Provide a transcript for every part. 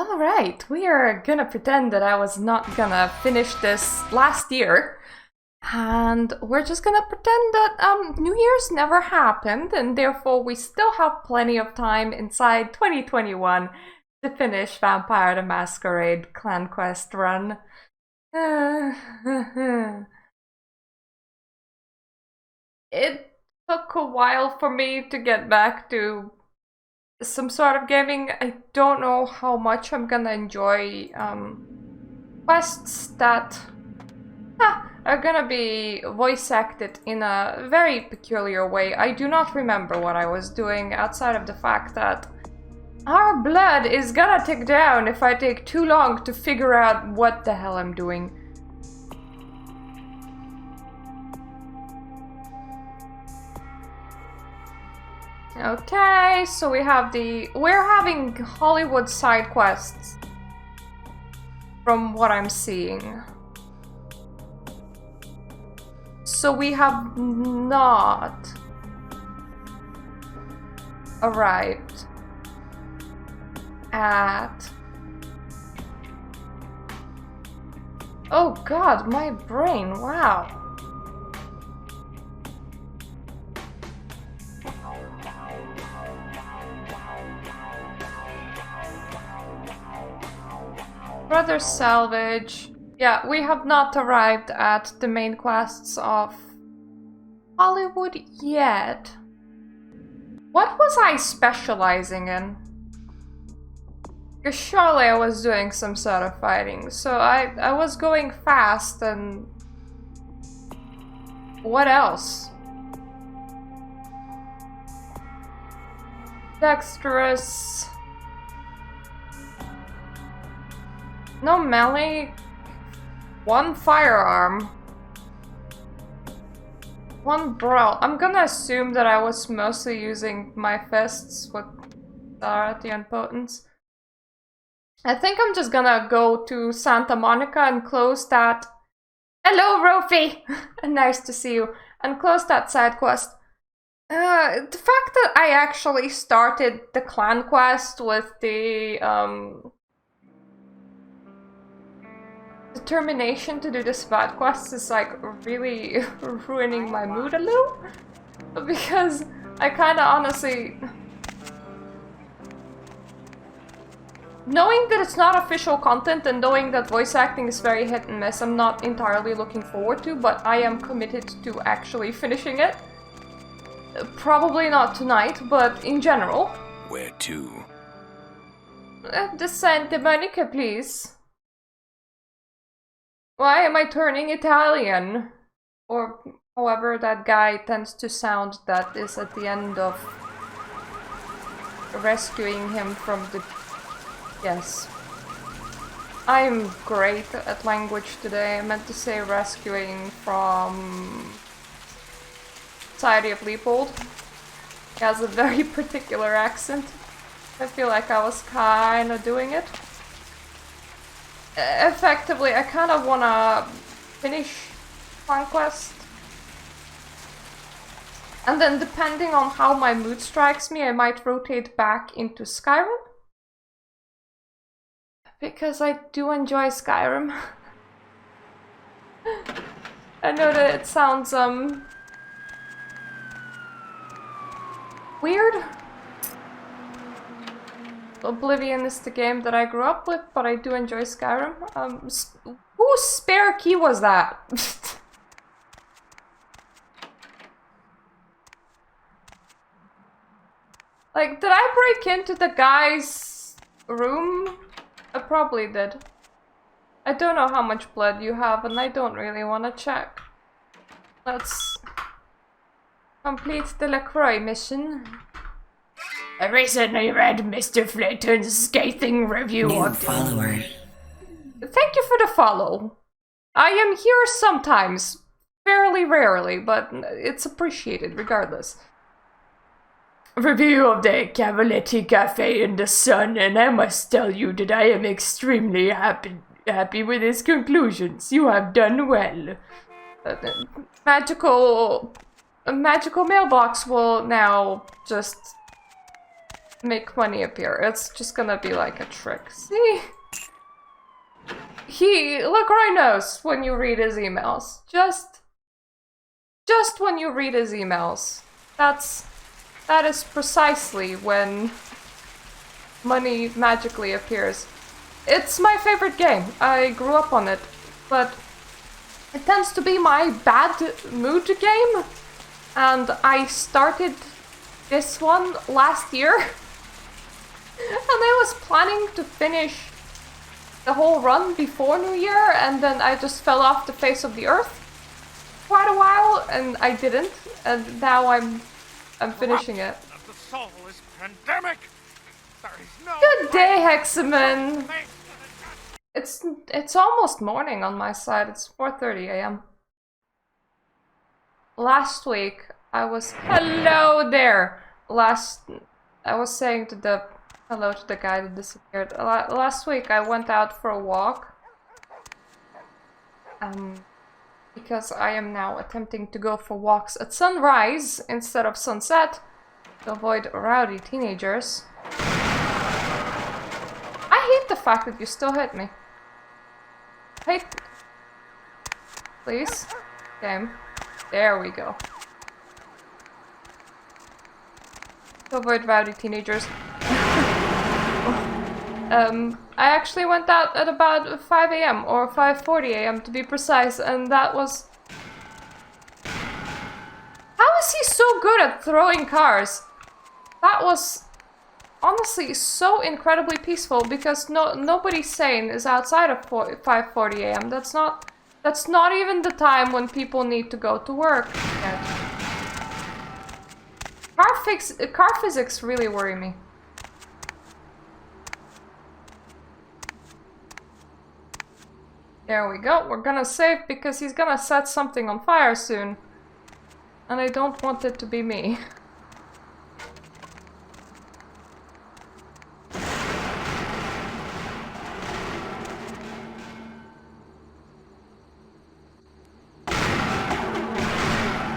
Alright, we are gonna pretend that I was not gonna finish this last year. And we're just gonna pretend that New Year's never happened, and therefore we still have plenty of time inside 2021 to finish Vampire the Masquerade Clan Quest run. It took a while for me to get back to some sort of gaming. I don't know how much I'm gonna enjoy quests that are gonna be voice acted in a very peculiar way. I do not remember what I was doing outside of the fact that our blood is gonna tick down if I take too long to figure out what the hell I'm doing. Okay, so we're having Hollywood side quests from what I'm seeing. So we have not arrived at... Oh god, my brain, wow. Brother Salvage. Yeah, we have not arrived at the main quests of Hollywood yet. What was I specializing in? Because surely I was doing some sort of fighting, so I was going fast and... What else? Dexterous... No melee... One firearm. One brawl. I'm gonna assume that I was mostly using my fists with the impotence. I think I'm just gonna go to Santa Monica and close that... Hello, Rofi! Nice to see you. And close that side quest. The fact that I actually started the clan quest with the, determination to do the Sabbat quest is like really ruining my mood a little, because I kinda honestly... Knowing that it's not official content and knowing that voice acting is very hit and miss, I'm not entirely looking forward to, but I am committed to actually finishing it. Probably not tonight, but in general. Where to? The Santa Monica, please. Why am I turning Italian? Or however that guy tends to sound that is at the end of rescuing him from the... Yes. I'm great at language today. I meant to say rescuing from... Society of Leopold. He has a very particular accent. I feel like I was kinda doing it. Effectively, I kind of want to finish Conquest. And then depending on how my mood strikes me, I might rotate back into Skyrim. Because I do enjoy Skyrim. I know that it sounds, weird. Oblivion is the game that I grew up with, but I do enjoy Skyrim. Whose spare key was that? Like, did I break into the guy's room? I probably did. I don't know how much blood you have, and I don't really want to check. Let's complete the LaCroix mission. I recently read Mr. Flayton's scathing review of the... follower. Thank you for the follow. I am here sometimes. Fairly rarely, but it's appreciated regardless. Review of the Cavaletti Cafe in the Sun, and I must tell you that I am extremely happy with his conclusions. You have done well. Magical mailbox will now just make money appear. It's just gonna be like a trick. See? Lacroix knows when you read his emails. Just when you read his emails. That is precisely when money magically appears. It's my favorite game. I grew up on it, but it tends to be my bad mood game, and I started this one last year, and I was planning to finish the whole run before New Year, and then I just fell off the face of the earth quite a while, and I didn't, and now I'm finishing it. The soul is pandemic. There is no Good day, Hexaman. It's almost morning on my side. It's 4:30 a.m. Last week I was hello there. I was saying hello to the guy that disappeared. Last week I went out for a walk. Because I am now attempting to go for walks at sunrise instead of sunset to avoid rowdy teenagers. I hate the fact that you still hit me. Please. Game. There we go. To avoid rowdy teenagers. I actually went out at about 5 a.m. or 5:40 a.m. to be precise, and that was... How is he so good at throwing cars? That was honestly so incredibly peaceful, because nobody sane is outside of 5:40 a.m. That's not even the time when people need to go to work yet. Car physics really worry me. There we go. We're gonna save because he's gonna set something on fire soon. And I don't want it to be me.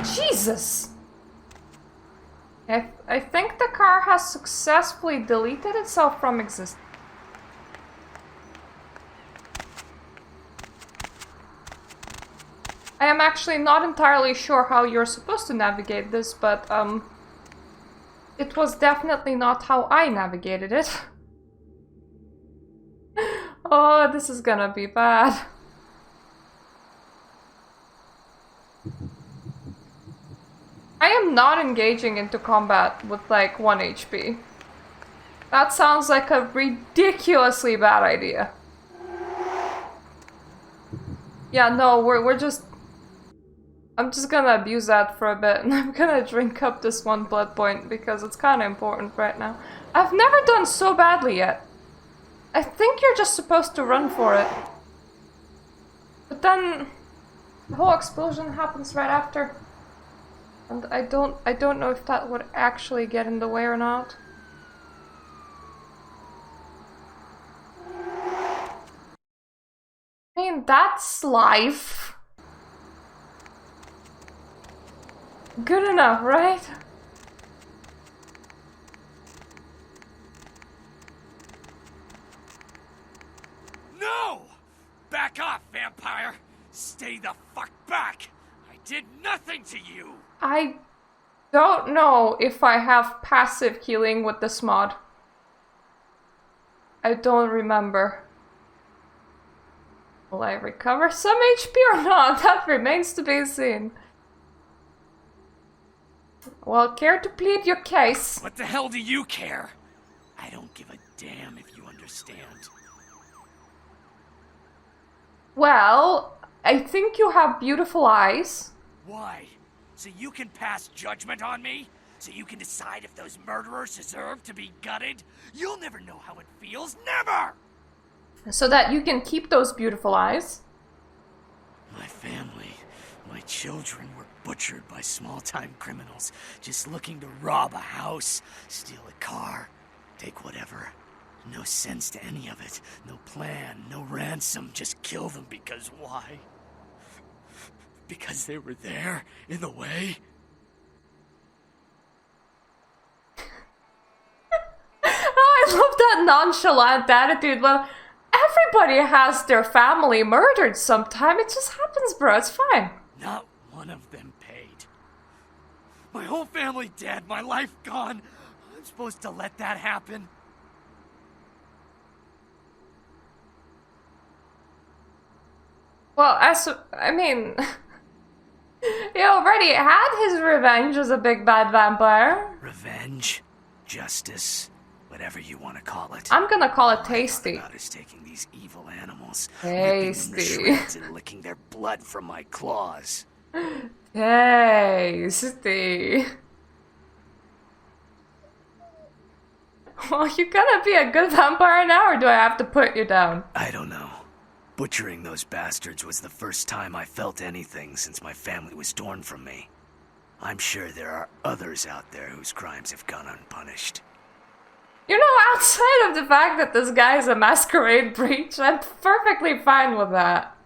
Jesus! I think the car has successfully deleted itself from existence. I am actually not entirely sure how you're supposed to navigate this, but it was definitely not how I navigated it. Oh, this is gonna be bad. I am not engaging into combat with like 1 HP. That sounds like a ridiculously bad idea. Yeah, no, we're just... I'm just gonna abuse that for a bit, and I'm gonna drink up this 1 blood point because it's kind of important right now. I've never done so badly yet. I think you're just supposed to run for it. But then the whole explosion happens right after. And I don't know if that would actually get in the way or not. I mean, that's life. Good enough, right? No! Back off, vampire! Stay the fuck back! I did nothing to you! I don't know if I have passive healing with this mod. I don't remember. Will I recover some HP or not? That remains to be seen. Well, care to plead your case? What the hell do you care? I don't give a damn if you understand. Well, I think you have beautiful eyes. Why? So you can pass judgment on me? So you can decide if those murderers deserve to be gutted? You'll never know how it feels, never! So that you can keep those beautiful eyes. My family, my children were butchered by small-time criminals just looking to rob a house, steal a car, take whatever. No sense to any of it. No plan, no ransom, just kill them because why? Because they were there, in the way? that nonchalant attitude. Well, everybody has their family murdered sometime. It just happens, bro. It's fine. Not one of them paid. My whole family dead, my life gone. I'm supposed to let that happen? Well, I mean, he already had his revenge as a big bad vampire. Revenge? Justice? Whatever you want to call it. I'm gonna call it All I tasty. thought about is taking these evil animals, Tasty. ripping them to shreds and licking their blood from my claws. Tasty. Well, you gonna be a good vampire now, or do I have to put you down? I don't know. Butchering those bastards was the first time I felt anything since my family was torn from me. I'm sure there are others out there whose crimes have gone unpunished. You know, outside of the fact that this guy is a masquerade breach, I'm perfectly fine with that.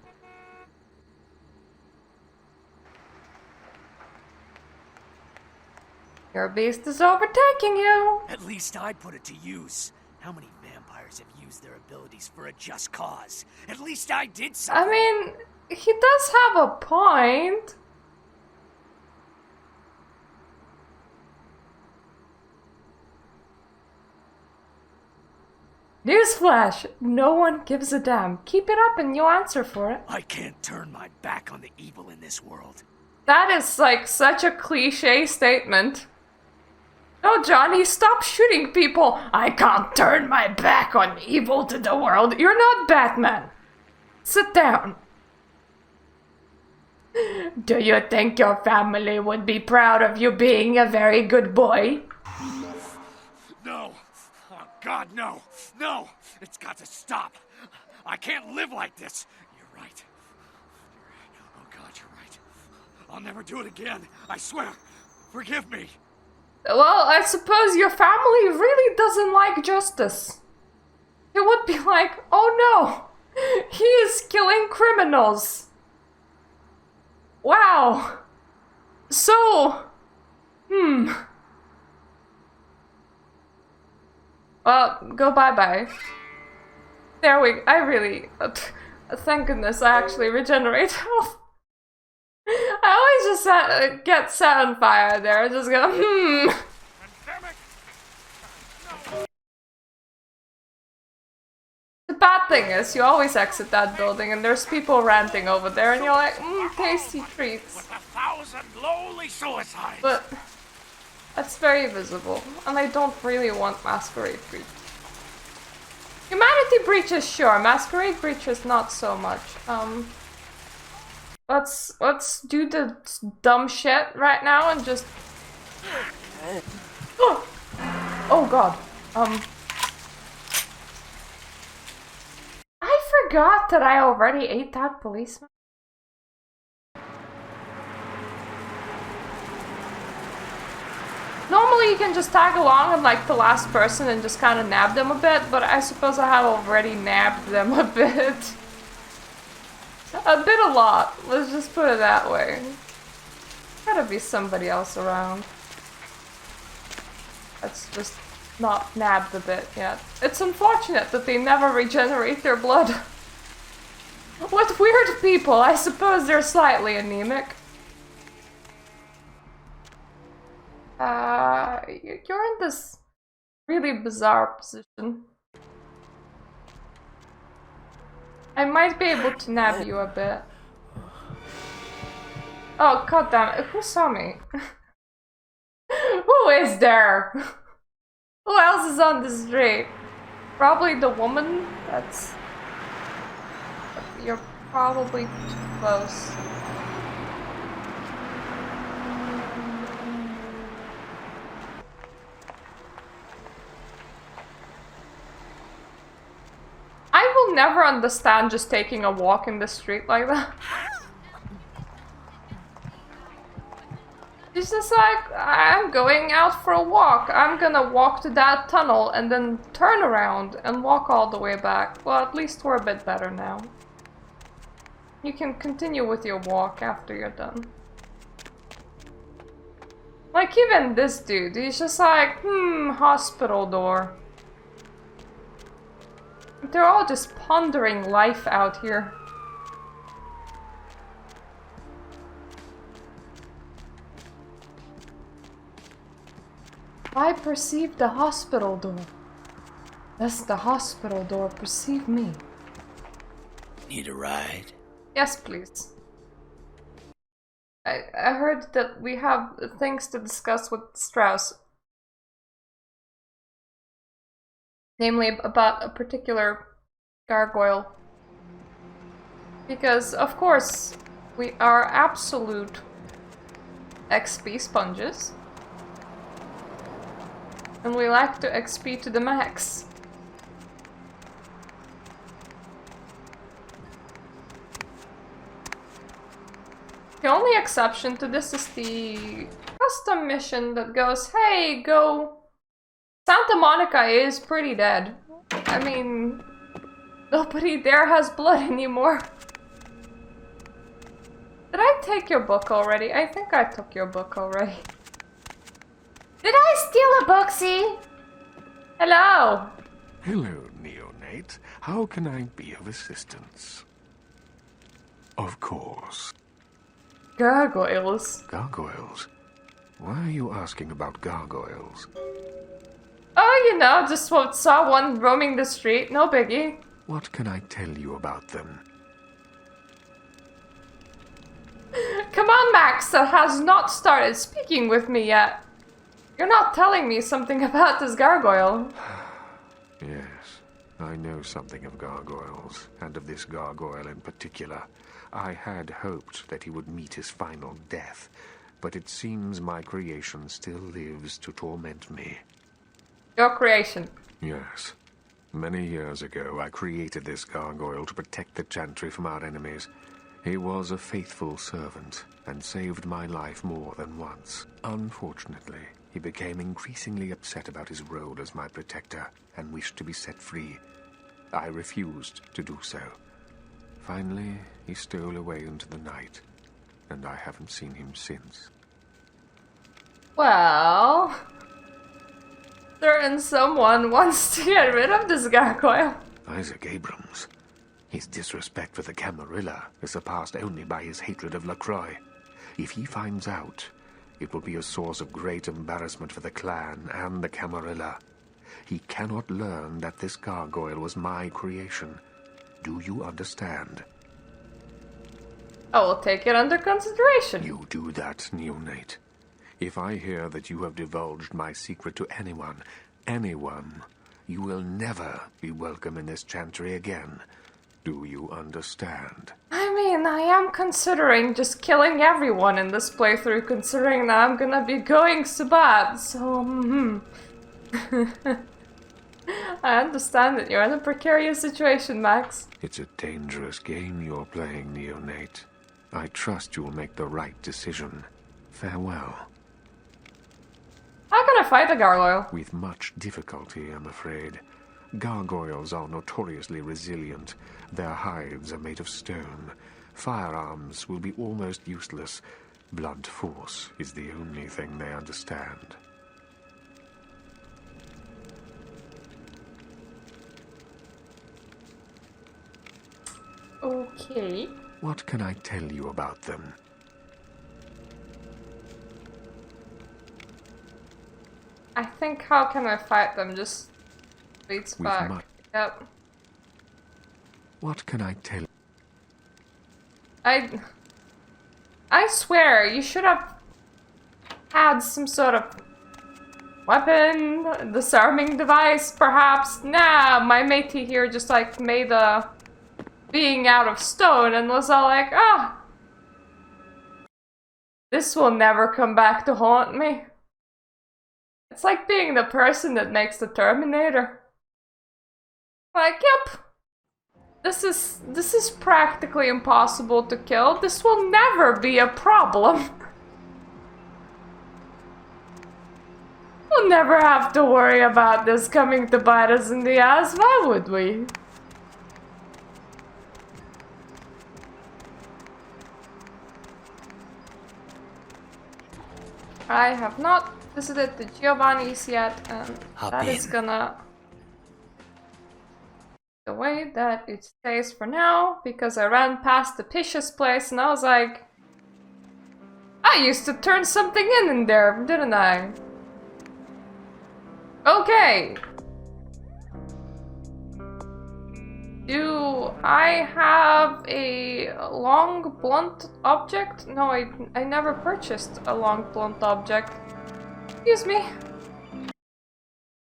Your beast is overtaking you. At least I put it to use. How many vampires have used their abilities for a just cause? At least I did something. I mean, he does have a point. Newsflash! No one gives a damn. Keep it up and you'll answer for it. I can't turn my back on the evil in this world. That is like such a cliche statement. No, Johnny, stop shooting people. I can't turn my back on evil to the world. You're not Batman. Sit down. Do you think your family would be proud of you being a very good boy? No. Oh, God, no. No. It's got to stop. I can't live like this. You're right. Oh, God, you're right. I'll never do it again. I swear. Forgive me. Well, I suppose your family really doesn't like justice. It would be like, oh no, he is killing criminals. Wow. So, well, go bye-bye. There we, I really, thank goodness I actually regenerate health. I always just get set on fire there. I just go, The bad thing is, you always exit that building and there's people ranting over there and you're like, tasty treats. With 1,000 lowly suicides. But that's very visible, and I don't really want Masquerade Breach. Humanity Breaches, sure. Masquerade Breaches, not so much. Let's do the dumb shit right now and just. Oh god. I forgot that I already ate that policeman. Normally you can just tag along and like the last person and just kind of nab them a bit, but I suppose I have already nabbed them a bit. A lot. Let's just put it that way. Gotta be somebody else around. That's just not nabbed a bit yet. It's unfortunate that they never regenerate their blood. With weird people, I suppose they're slightly anemic. You're in this really bizarre position. I might be able to nab you a bit. Oh, goddammit, who saw me? Who is there? Who else is on the street? Probably the woman that's... You're probably too close. I will never understand just taking a walk in the street like that. It's just like, I'm going out for a walk. I'm gonna walk to that tunnel and then turn around and walk all the way back. Well, at least we're a bit better now. You can continue with your walk after you're done. Like even this dude, he's just like, hospital door. They're all just pondering life out here. I perceive the hospital door. Does the hospital door perceive me? Need a ride? Yes, please. I heard that we have things to discuss with Strauss. Namely about a particular gargoyle. Because, of course, we are absolute XP sponges. And we like to XP to the max. The only exception to this is the custom mission that goes, hey, go... Santa Monica is pretty dead. I mean, nobody there has blood anymore. Did I take your book already? I think I took your book already. Did I steal a booksy? Hello. Hello, neonate. How can I be of assistance? Of course. Gargoyles. Gargoyles? Why are you asking about gargoyles? Oh, you know, just saw one roaming the street. No biggie. What can I tell you about them? Come on, Max, that has not started speaking with me yet. You're not telling me something about this gargoyle. Yes, I know something of gargoyles, and of this gargoyle in particular. I had hoped that he would meet his final death, but it seems my creation still lives to torment me. Your creation. Yes. Many years ago, I created this gargoyle to protect the Chantry from our enemies. He was a faithful servant, and saved my life more than once. Unfortunately, he became increasingly upset about his role as my protector, and wished to be set free. I refused to do so. Finally, he stole away into the night, and I haven't seen him since. Well... certain someone wants to get rid of this gargoyle. Isaac Abrams. His disrespect for the Camarilla is surpassed only by his hatred of LaCroix. If he finds out, it will be a source of great embarrassment for the clan and the Camarilla. He cannot learn that this gargoyle was my creation. Do you understand? I will take it under consideration. You do that, neonate. If I hear that you have divulged my secret to anyone, you will never be welcome in this chantry again. Do you understand? I mean, I am considering just killing everyone in this playthrough, considering that I'm gonna be going Sabbat, so, I understand that you're in a precarious situation, Max. It's a dangerous game you're playing, neonate. I trust you'll make the right decision. Farewell. How can I fight a gargoyle? With much difficulty, I'm afraid. Gargoyles are notoriously resilient. Their hides are made of stone. Firearms will be almost useless. Blunt force is the only thing they understand. Okay. What can I tell you about them? I think how can I fight them just leads back. Yep. What can I tell? I swear, you should have had some sort of weapon, disarming device, perhaps. Nah, my matey here just like made a being out of stone and was all like, ah, this will never come back to haunt me. It's like being the person that makes the Terminator. Like, yep. This is practically impossible to kill. This will never be a problem. We'll never have to worry about this coming to bite us in the ass, why would we? I have not visited the Giovanni's yet, and that is gonna... The way that it stays for now, because I ran past the Pish's place and I was like, I used to turn something in there, didn't I? Okay. Do I have a long blunt object? No, I never purchased a long blunt object. Excuse me.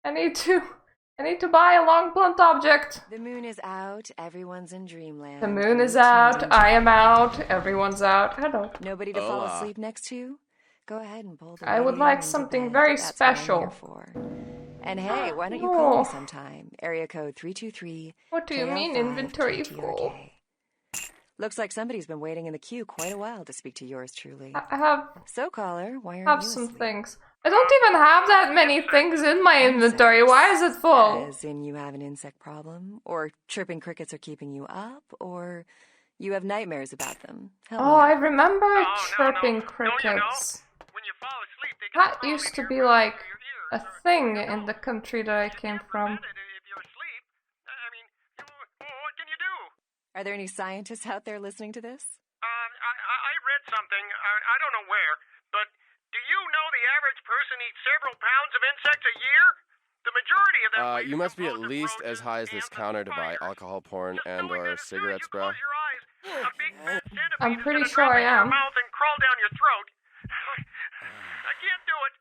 I need to buy a long blunt object. The moon is out, everyone's in dreamland. The moon is out, I am out, everyone's out. Hello. Nobody to fall asleep next to? Go ahead and pull the I would radio like into something bed. very That's what I'm special. here for. And hey, why don't you call No. me sometime? Area code 323. What do you mean inventory full? Looks like somebody's been waiting in the queue quite a while to speak to yours truly. I have So, caller, why aren't have you some asleep? things. I don't even have that many things in my inventory. Why is it full? As in you have an insect problem? Or chirping crickets are keeping you up? Or you have nightmares about them? Help me Oh, I out. remember No, chirping no. crickets. Don't you know? When you fall asleep, they can That crawl used into to your be mouth like or your a ears, thing or in the country that I came from. If you're asleep, I mean, what can you do? Are there any scientists out there listening to this? I read something. I don't know where, but do you know the average person eats several pounds of insects a year? The majority of them. You must be at least as high as this counter to buy alcohol, porn, and or cigarettes, bro. A big fat centipede I'm is pretty gonna sure drop I into am. your mouth and crawl down your throat. I can't do it.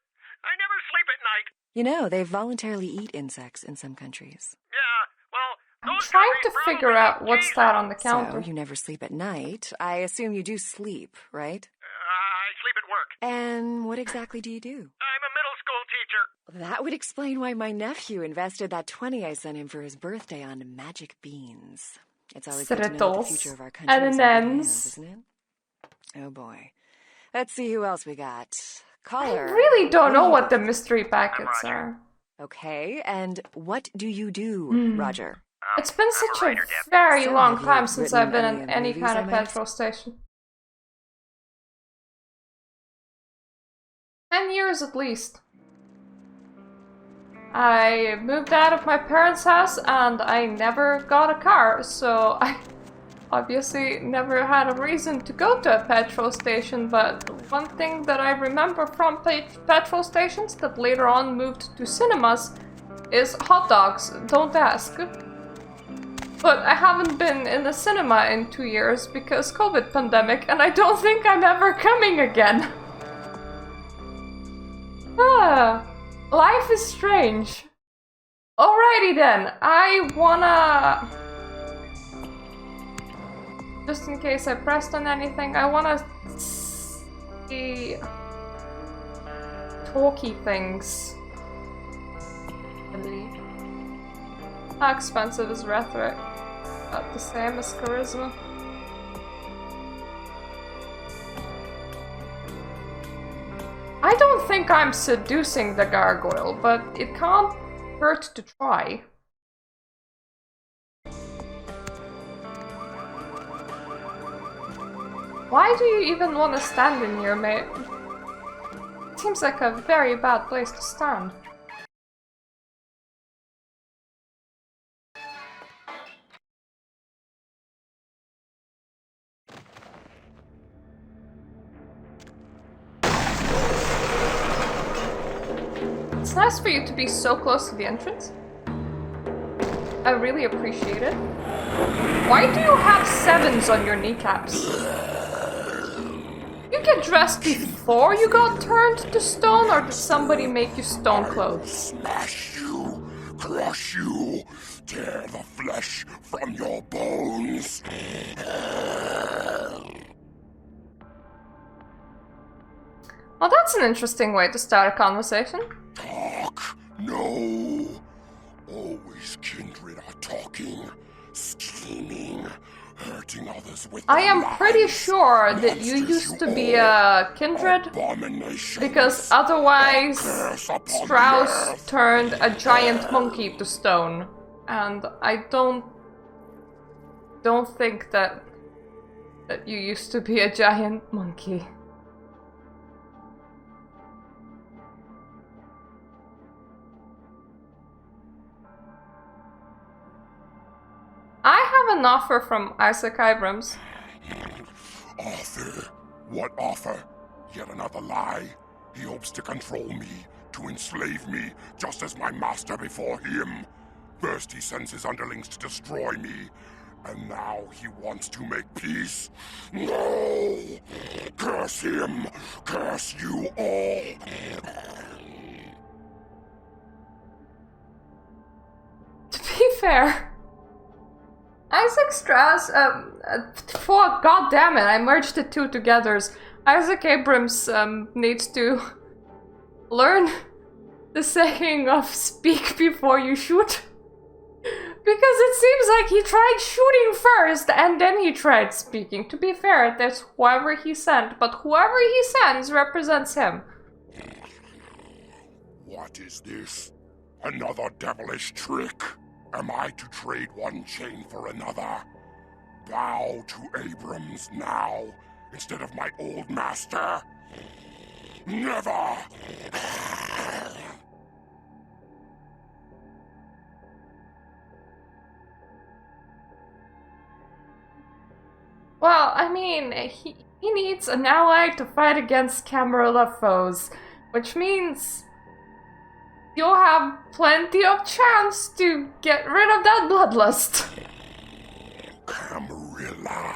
I never sleep at night. You know, they voluntarily eat insects in some countries. Yeah, well, I'm those trying to countries figure probably out what's eat that on the So, counter. you never sleep at night. I assume you do sleep, right? I sleep at work. And what exactly do you do? I'm a middle school teacher. That would explain why my nephew invested that 20 I sent him for his birthday on magic beans. It's always good to know what the future of our country is in good hands, isn't it? Oh boy. Let's see who else we got. I Caller. really don't what do know you what do? the mystery packets are. Okay, and what do you do, Roger? It's been I'm such a a writer, Deb. very So, long have you time since I've been written in any any movies, kind I of might ask? petrol station. 10 years at least. I moved out of my parents' house and I never got a car, so I obviously never had a reason to go to a petrol station, but one thing that I remember from petrol stations that later on moved to cinemas is hot dogs. Don't ask. But I haven't been in the cinema in 2 years because COVID pandemic, and I don't think I'm ever coming again. Life is strange. Alrighty then, I wanna... Just in case I pressed on anything, I wanna see... talky things. I believe. How expensive is rhetoric? About the same as charisma. I don't think I'm seducing the gargoyle, but it can't hurt to try. Why do you even want to stand in here, mate? Seems like a very bad place to stand. It's nice for you to be so close to the entrance. I really appreciate it. Why do you have 7s on your kneecaps? You get dressed before you got turned to stone, or did somebody make you stone clothes? Smash you, crush you, tear the flesh from your bones. Well, that's an interesting way to start a conversation. Talk, no. Always kindred are talking, scheming, hurting others with I their am pretty lies. sure that you Monsters used to you be all, a kindred, abominations. because otherwise Curse upon the Strauss earth. turned a giant monkey to stone, and I don't think that you used to be a giant monkey. have an offer from Isaac Abrams. Offer? What offer? Yet another lie? He hopes to control me, to enslave me, just as my master before him. First he sends his underlings to destroy me, and now he wants to make peace. No! Curse him! Curse you all! To be fair, Isaac Strauss, god damn it, I merged the two together. Isaac Abrams needs to learn the saying of speak before you shoot. Because it seems like he tried shooting first and then he tried speaking. To be fair, that's whoever he sent, but whoever he sends represents him. What is this? Another devilish trick? Am I to trade one chain for another? Bow to Abrams now, instead of my old master? Never! Well, I mean, he needs an ally to fight against Camarilla foes, which means you'll have plenty of chance to get rid of that bloodlust. Camarilla.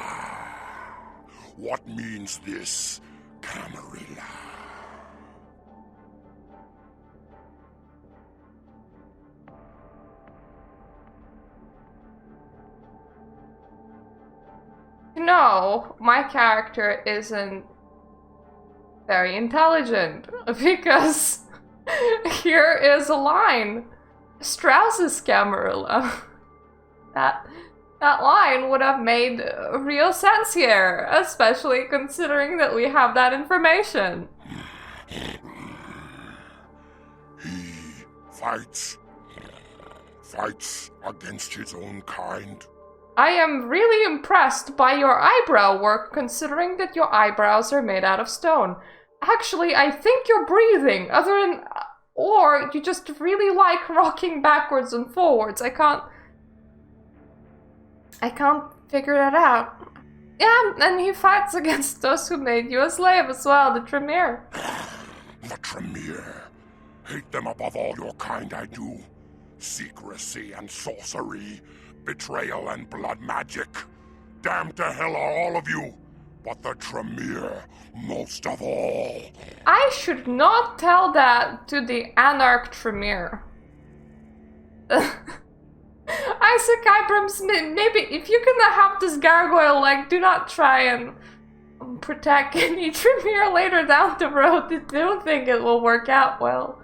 What means this, Camarilla? No, my character isn't very intelligent, because here is a line. Strauss's Camarilla. That line would have made real sense here, especially considering that we have that information. He fights against his own kind. I am really impressed by your eyebrow work, considering that your eyebrows are made out of stone. Actually, I think you're breathing, or you just really like rocking backwards and forwards. I can't figure that out. Yeah, and he fights against those who made you a slave as well, the Tremere. The Tremere. Hate them above all your kind, I do. Secrecy and sorcery. Betrayal and blood magic. Damned to hell are all of you, but the Tremere most of all. I should not tell that to the Anarch Tremere. Isaac Abrams, maybe if you're gonna have this gargoyle, like, do not try and protect any Tremere later down the road. I don't think it will work out well.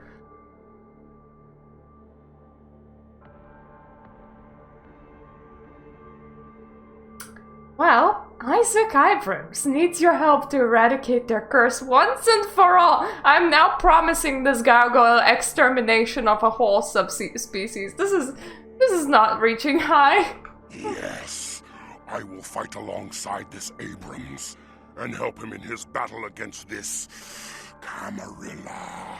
Well, Isaac Abrams needs your help to eradicate their curse once and for all. I'm now promising this gargoyle extermination of a whole subspecies. This is not reaching high. Yes, I will fight alongside this Abrams and help him in his battle against this Camarilla.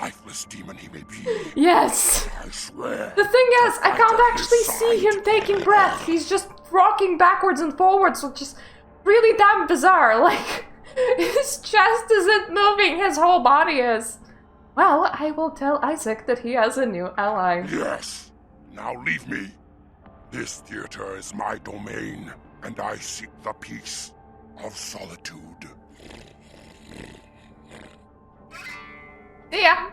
Lifeless demon he may be. Yes. I swear. The thing is, I can't actually see him taking breath. He's just rocking backwards and forwards, which is really damn bizarre. Like, his chest isn't moving, his whole body is. Well, I will tell Isaac that he has a new ally. Yes. Now leave me. This theater is my domain, and I seek the peace of solitude. Yeah.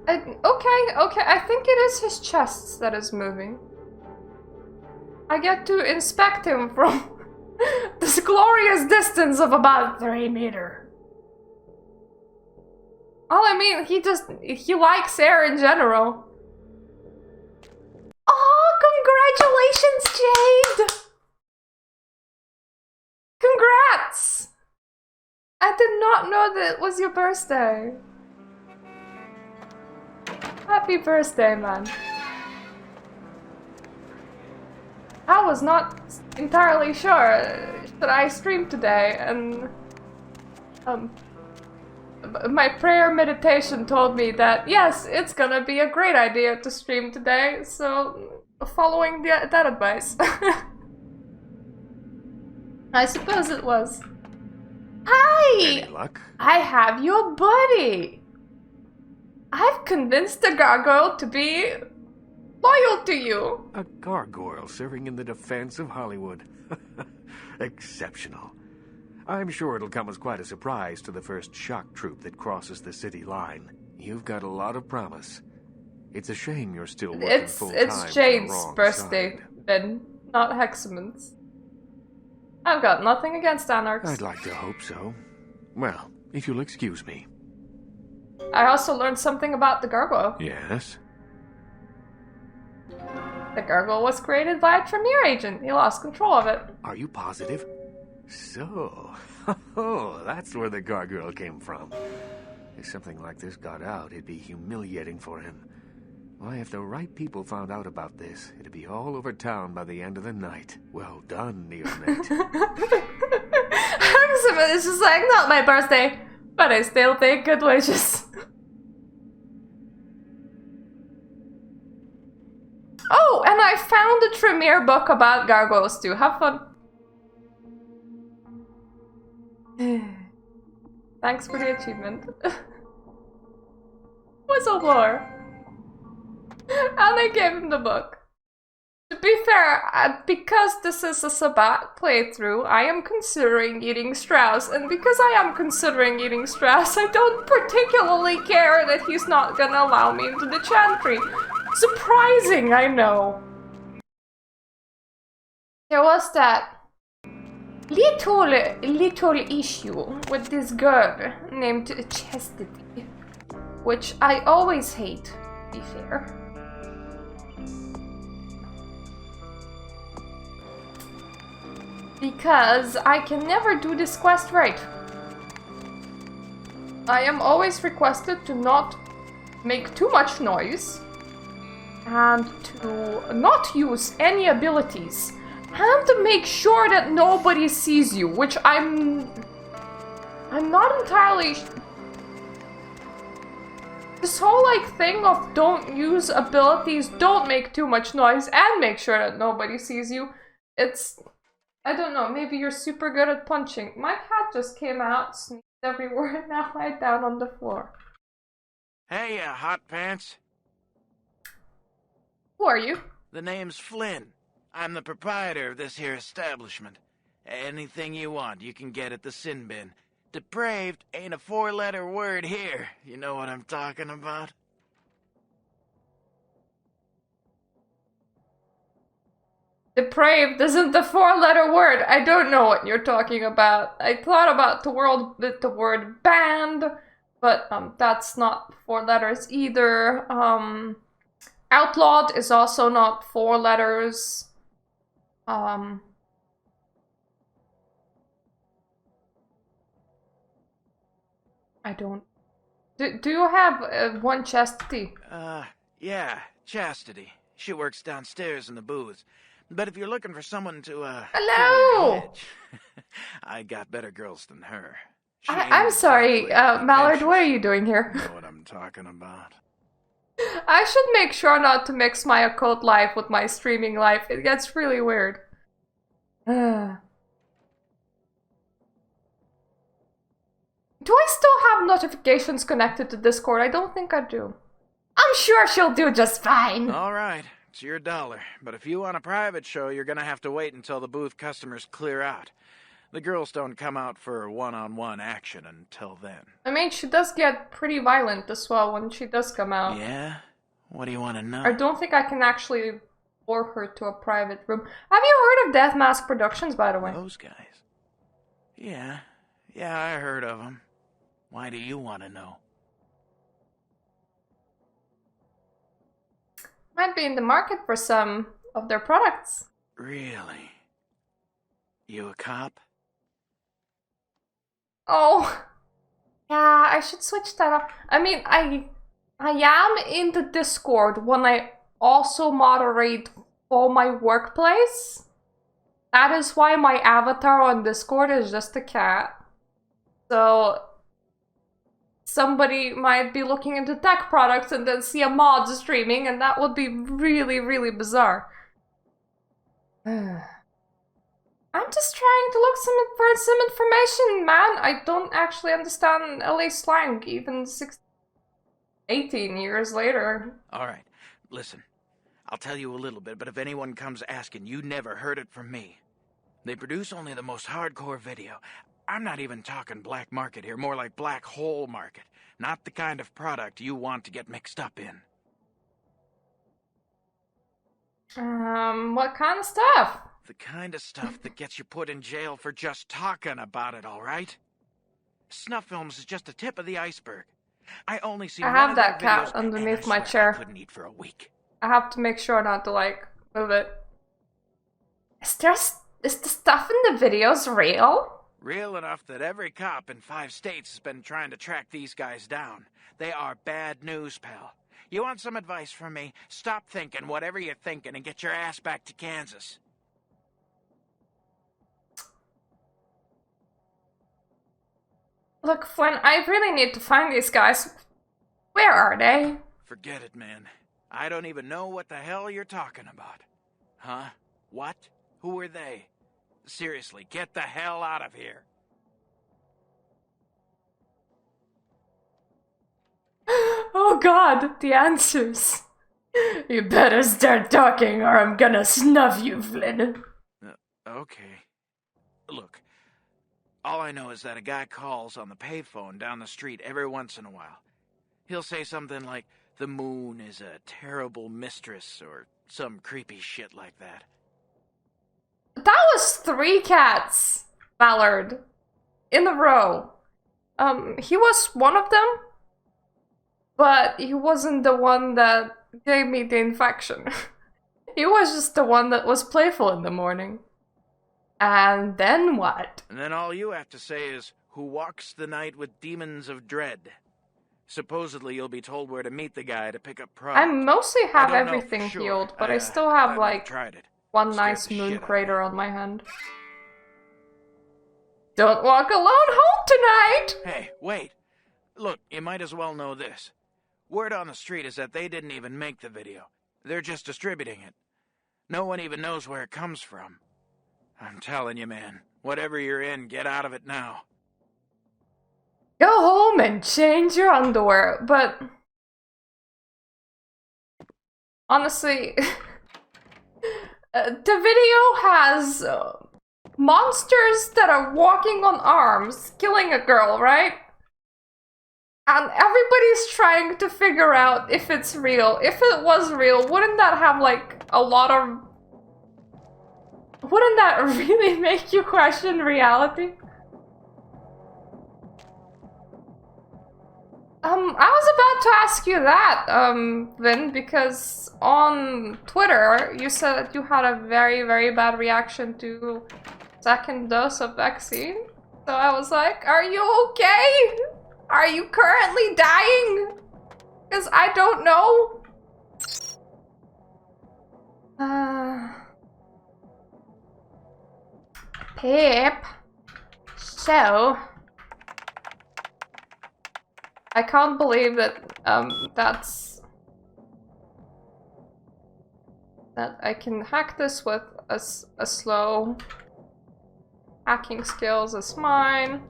Okay, I think it is his chest that is moving. I get to inspect him from this glorious distance of about 3 meters. Well, I mean, he likes air in general. Oh, congratulations, Jade! Congrats! I did not know that it was your birthday. Happy birthday, man. I was not entirely sure. Should I stream today? And my prayer meditation told me that, yes, it's gonna be a great idea to stream today, so following that advice. I suppose it was. Hi! Any luck? I have your buddy! I've convinced the gargoyle to be loyal to you. A gargoyle serving in the defense of Hollywood. Exceptional. I'm sure it'll come as quite a surprise to the first shock troop that crosses the city line. You've got a lot of promise. It's a shame you're still working full-time. It's Jade's birthday, Ben, not Hexamon's. I've got nothing against anarchs. I'd like to hope so. Well, if you'll excuse me. I also learned something about the gargoyle. Yes? The gargoyle was created by a Tremere agent. He lost control of it. Are you positive? So, that's where the gargoyle came from. If something like this got out, it'd be humiliating for him. Why, if the right people found out about this, it'd be all over town by the end of the night. Well done, Neomate. It's just like, not my birthday, but I still take good wages. Oh, and I found a Tremere book about gargoyles too. Have fun. Thanks for the achievement. Whistleblower. And I gave him the book. To be fair, because this is a Sabbat playthrough, I am considering eating Strauss, and because I am considering eating Strauss, I don't particularly care that he's not gonna allow me into the chantry. Surprising, I know. There was that little issue with this girl named Chastity, which I always hate, to be fair. Because I can never do this quest right. I am always requested to not make too much noise, and to not use any abilities, and to make sure that nobody sees you, which I'm not entirely... This whole thing of don't use abilities, don't make too much noise, and make sure that nobody sees you, it's... I don't know, maybe you're super good at punching. My cat just came out, sneezed everywhere, and now lied down on the floor. Hey, hot pants. Who are you? The name's Flynn. I'm the proprietor of this here establishment. Anything you want, you can get at the sin bin. Depraved ain't a four-letter word here. You know what I'm talking about? Depraved isn't the four-letter word. I don't know what you're talking about. I thought about the word banned, but that's not 4 letters either. Outlawed is also not 4 letters. I don't... Do you have one Chastity? Yeah, Chastity. She works downstairs in the booth. But if you're looking for someone to, Hello! I got better girls than her. I'm sorry, Mallard, what are you doing here? You know what I'm talking about. I should make sure not to mix my occult life with my streaming life. It gets really weird. Do I still have notifications connected to Discord? I don't think I do. I'm sure she'll do just fine. All right. It's your dollar, but if you want a private show, you're gonna have to wait until the booth customers clear out. The girls don't come out for one-on-one action until then. I mean, she does get pretty violent as well when she does come out. Yeah? What do you want to know? I don't think I can actually lure her to a private room. Have you heard of Death Mask Productions, by the way? Those guys? Yeah, I heard of them. Why do you want to know? Might be in the market for some of their products. Really? You a cop? Oh, yeah, I should switch that up. I mean, I am in the Discord when I also moderate for my workplace. That is why my avatar on Discord is just a cat. So somebody might be looking into tech products and then see a mod streaming, and that would be really, really bizarre. I'm just trying to look for some information, man. I don't actually understand LA slang, even 18 years later. Alright, listen. I'll tell you a little bit, but if anyone comes asking, you never heard it from me. They produce only the most hardcore video. I'm not even talking black market here, more like black hole market. Not the kind of product you want to get mixed up in. What kind of stuff? The kind of stuff that gets you put in jail for just talking about it, alright? Snuff films is just the tip of the iceberg. I only see I have that cat underneath my chair. I couldn't eat for a week. I have to make sure not to, like, move it. Is the stuff in the videos real? Real enough that every cop in 5 states has been trying to track these guys down. They are bad news, pal. You want some advice from me? Stop thinking whatever you're thinking and get your ass back to Kansas. Look, Flynn, I really need to find these guys. Where are they? Forget it, man. I don't even know what the hell you're talking about. Huh? What? Who are they? Seriously, get the hell out of here. Oh god, the answers. You better start talking or I'm gonna snuff you, Flynn. Okay. Look, all I know is that a guy calls on the payphone down the street every once in a while. He'll say something like, the moon is a terrible mistress, or some creepy shit like that. That was 3 cats, Ballard, in a row. He was one of them, but he wasn't the one that gave me the infection. He was just the one that was playful in the morning. And then what? And then all you have to say is, who walks the night with demons of dread. Supposedly you'll be told where to meet the guy to pick up product. I mostly have everything healed, but I still have, like, one nice moon crater on my hand. Don't walk alone home tonight! Hey, wait. Look, you might as well know this. Word on the street is that they didn't even make the video. They're just distributing it. No one even knows where it comes from. I'm telling you, man. Whatever you're in, get out of it now. Go home and change your underwear, but... honestly... the video has... monsters that are walking on arms, killing a girl, right? And everybody's trying to figure out if it's real. If it was real, wouldn't that have, like, a lot of... wouldn't that really make you question reality? I was about to ask you that, Vin, because on Twitter, you said that you had a very, very bad reaction to second dose of vaccine. So I was like, are you okay? Are you currently dying? Because I don't know. Pip. So... I can't believe that, that I can hack this with a slow hacking skills as mine.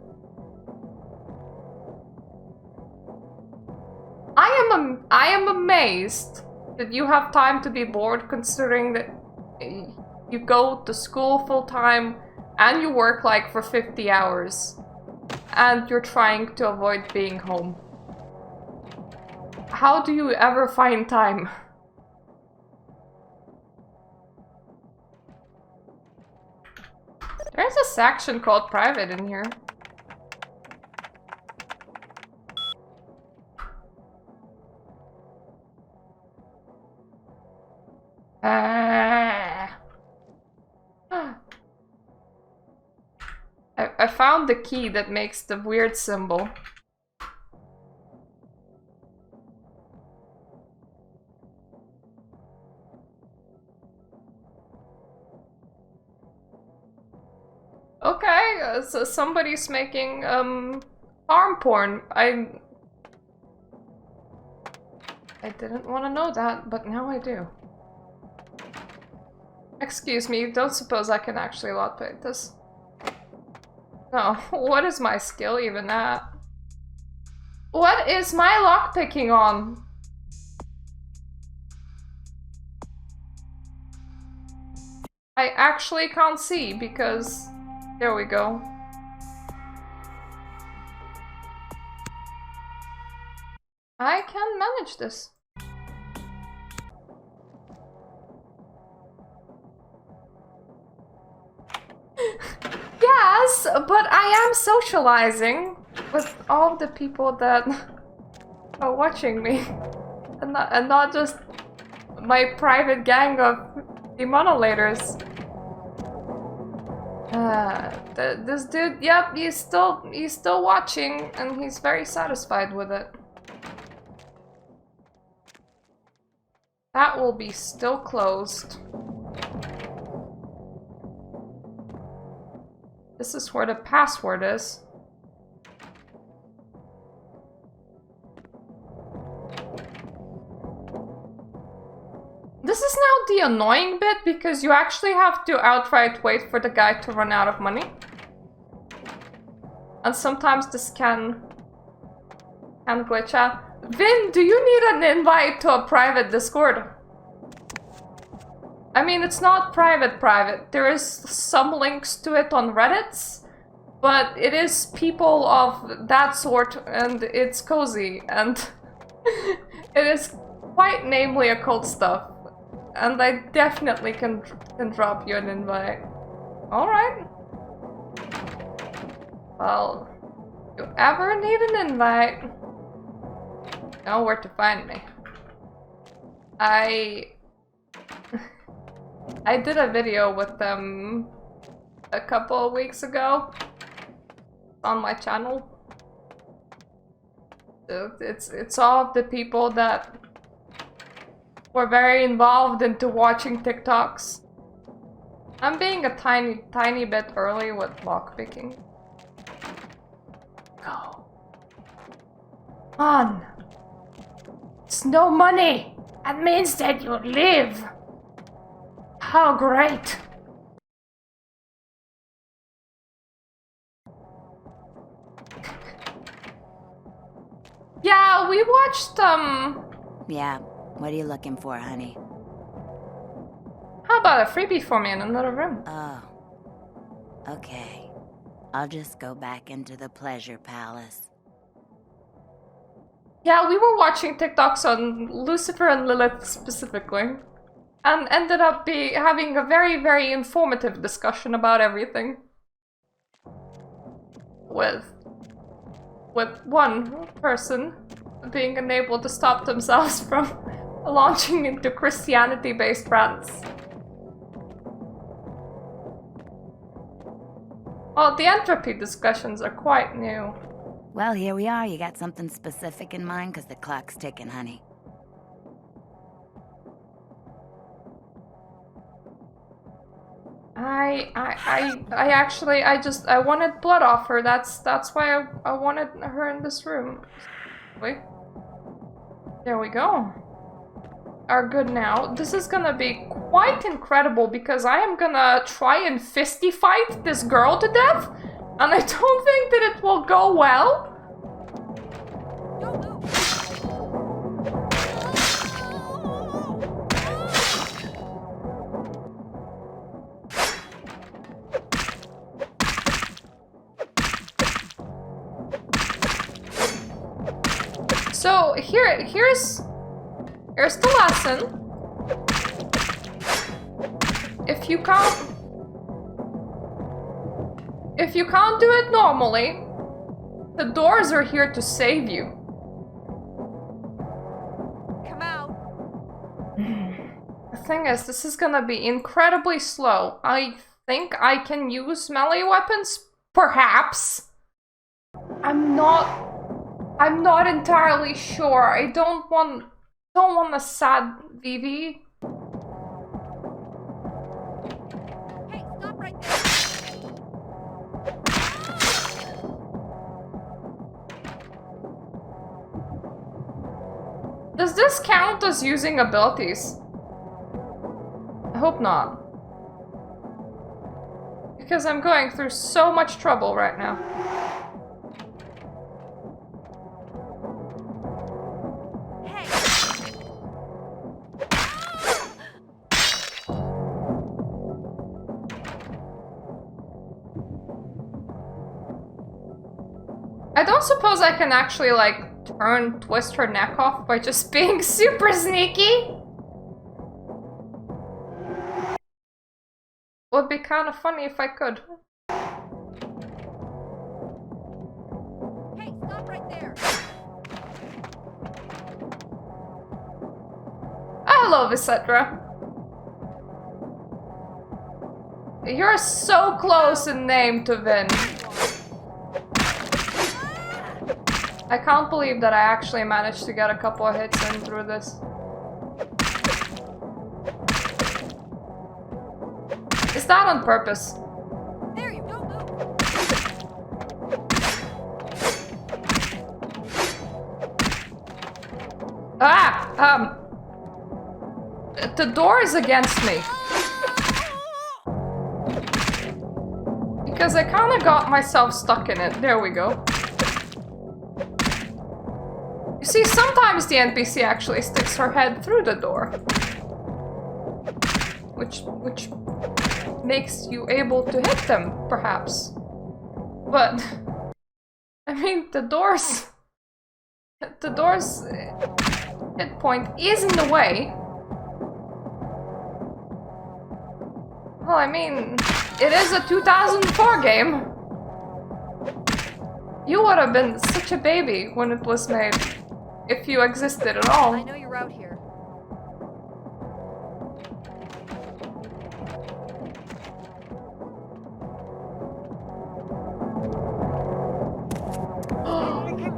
I am amazed that you have time to be bored, considering that you go to school full time and you work like for 50 hours and you're trying to avoid being home. How do you ever find time? There's a section called private in here. I found the key that makes the weird symbol. Okay, so somebody's making farm porn. I didn't want to know that, but now I do. Excuse me, don't suppose I can actually lockpick this? No, what is my skill even at? What is my lockpicking on? I actually can't see because... There we go. I can manage this. Yes, but I am socializing with all the people that are watching me. And not just my private gang of demonolators. This dude, yep, he's still watching, and he's very satisfied with it. That will be still closed. This is where the password is. This is now the annoying bit because you actually have to outright wait for the guy to run out of money. And sometimes this can glitch out. Vin, do you need an invite to a private Discord? I mean, it's not private. There is some links to it on Reddit, but it is people of that sort, and it's cozy, and it is quite namely occult stuff. And I definitely can drop you an invite. Alright. Well, if you ever need an invite, you know where to find me. I did a video with them a couple of weeks ago on my channel. It's all of the people that were very involved into watching TikToks. I'm being a tiny bit early with lockpicking. Go. On. It's no money. That means that you live. How great. Yeah, we watched, Yeah, what are you looking for, honey? How about a freebie for me in another room? Oh. Okay. I'll just go back into the pleasure palace. Yeah, we were watching TikToks on Lucifer and Lilith specifically. And ended up having a very informative discussion about everything. With one person being unable to stop themselves from launching into Christianity-based rants. Well, the entropy discussions are quite new. Well, here we are. You got something specific in mind? Because the clock's ticking, honey. I wanted blood off her. That's why I wanted her in this room. Wait. There we go. Are good now. This is gonna be quite incredible because I am gonna try and fisty fight this girl to death, and I don't think that it will go well. So here's the lesson. If you can't do it normally, the doors are here to save you. Come out. The thing is, this is gonna be incredibly slow. I think I can use melee weapons, perhaps. I'm not entirely sure. I don't want a sad VV. Hey, stop right there. Does this count as using abilities? I hope not. Because I'm going through so much trouble right now. I don't suppose I can actually, like, twist her neck off by just being super sneaky? Would be kind of funny if I could. Hey, stop right there! Hello, Visetra. You're so close in name to Vin. I can't believe that I actually managed to get a couple of hits in through this. Is that on purpose? There you go, move. Ah! The door is against me. Because I kind of got myself stuck in it. There we go. You see, sometimes the NPC actually sticks her head through the door. Which makes you able to hit them, perhaps. But, I mean, the door's hit point is in the way. Well, I mean, it is a 2004 game. You would have been such a baby when it was made. If you existed at all. I know you're out here.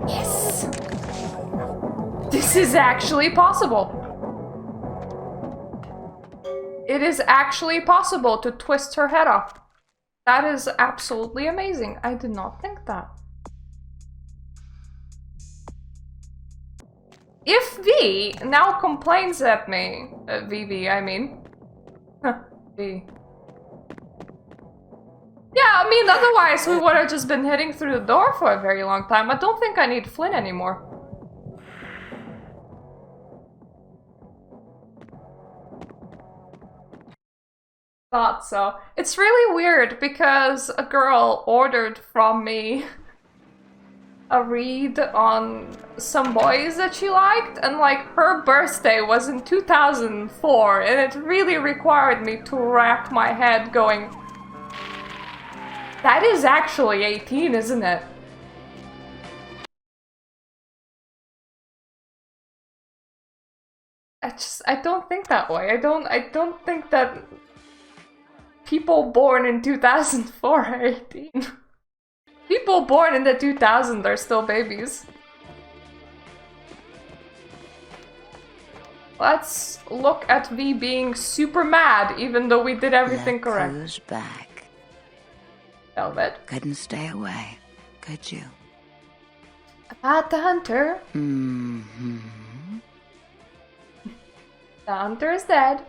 Yes! This is actually possible. It is actually possible to twist her head off. That is absolutely amazing. I did not think that. If V now complains at me, VV, I mean. V. Yeah, I mean, otherwise we would have just been hitting through the door for a very long time. I don't think I need Flynn anymore. Thought so. It's really weird because a girl ordered from me a read on some boys that she liked, and like her birthday was in 2004, and it really required me to rack my head going, that is actually 18, isn't it? I don't think that way. I don't think that people born in 2004 are 18. People born in the 2000s are still babies. Let's look at V being super mad, even though we did everything correct. Who's back? Velvet. Couldn't stay away, could you? About the hunter. Mm-hmm. The hunter is dead.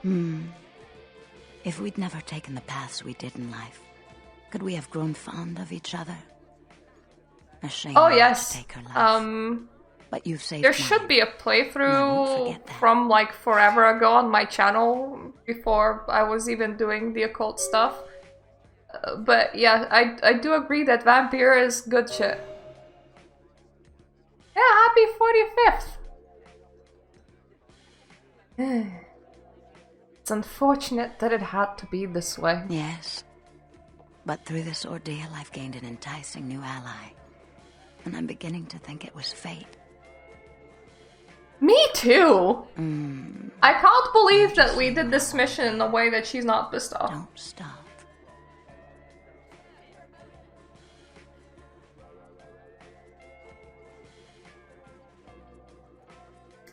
If we'd never taken the paths we did in life, could we have grown fond of each other? A shame. Oh yes. To take her life. But you've saved there mine. should be a playthrough from like forever ago on my channel before I was even doing the occult stuff. But yeah, I do agree that vampire is good shit. Yeah, happy 45th. It's unfortunate that it had to be this way. Yes. But through this ordeal, I've gained an enticing new ally. And I'm beginning to think it was fate. Me too! I can't believe that we did this mission in a way that she's not pissed off. Don't stop.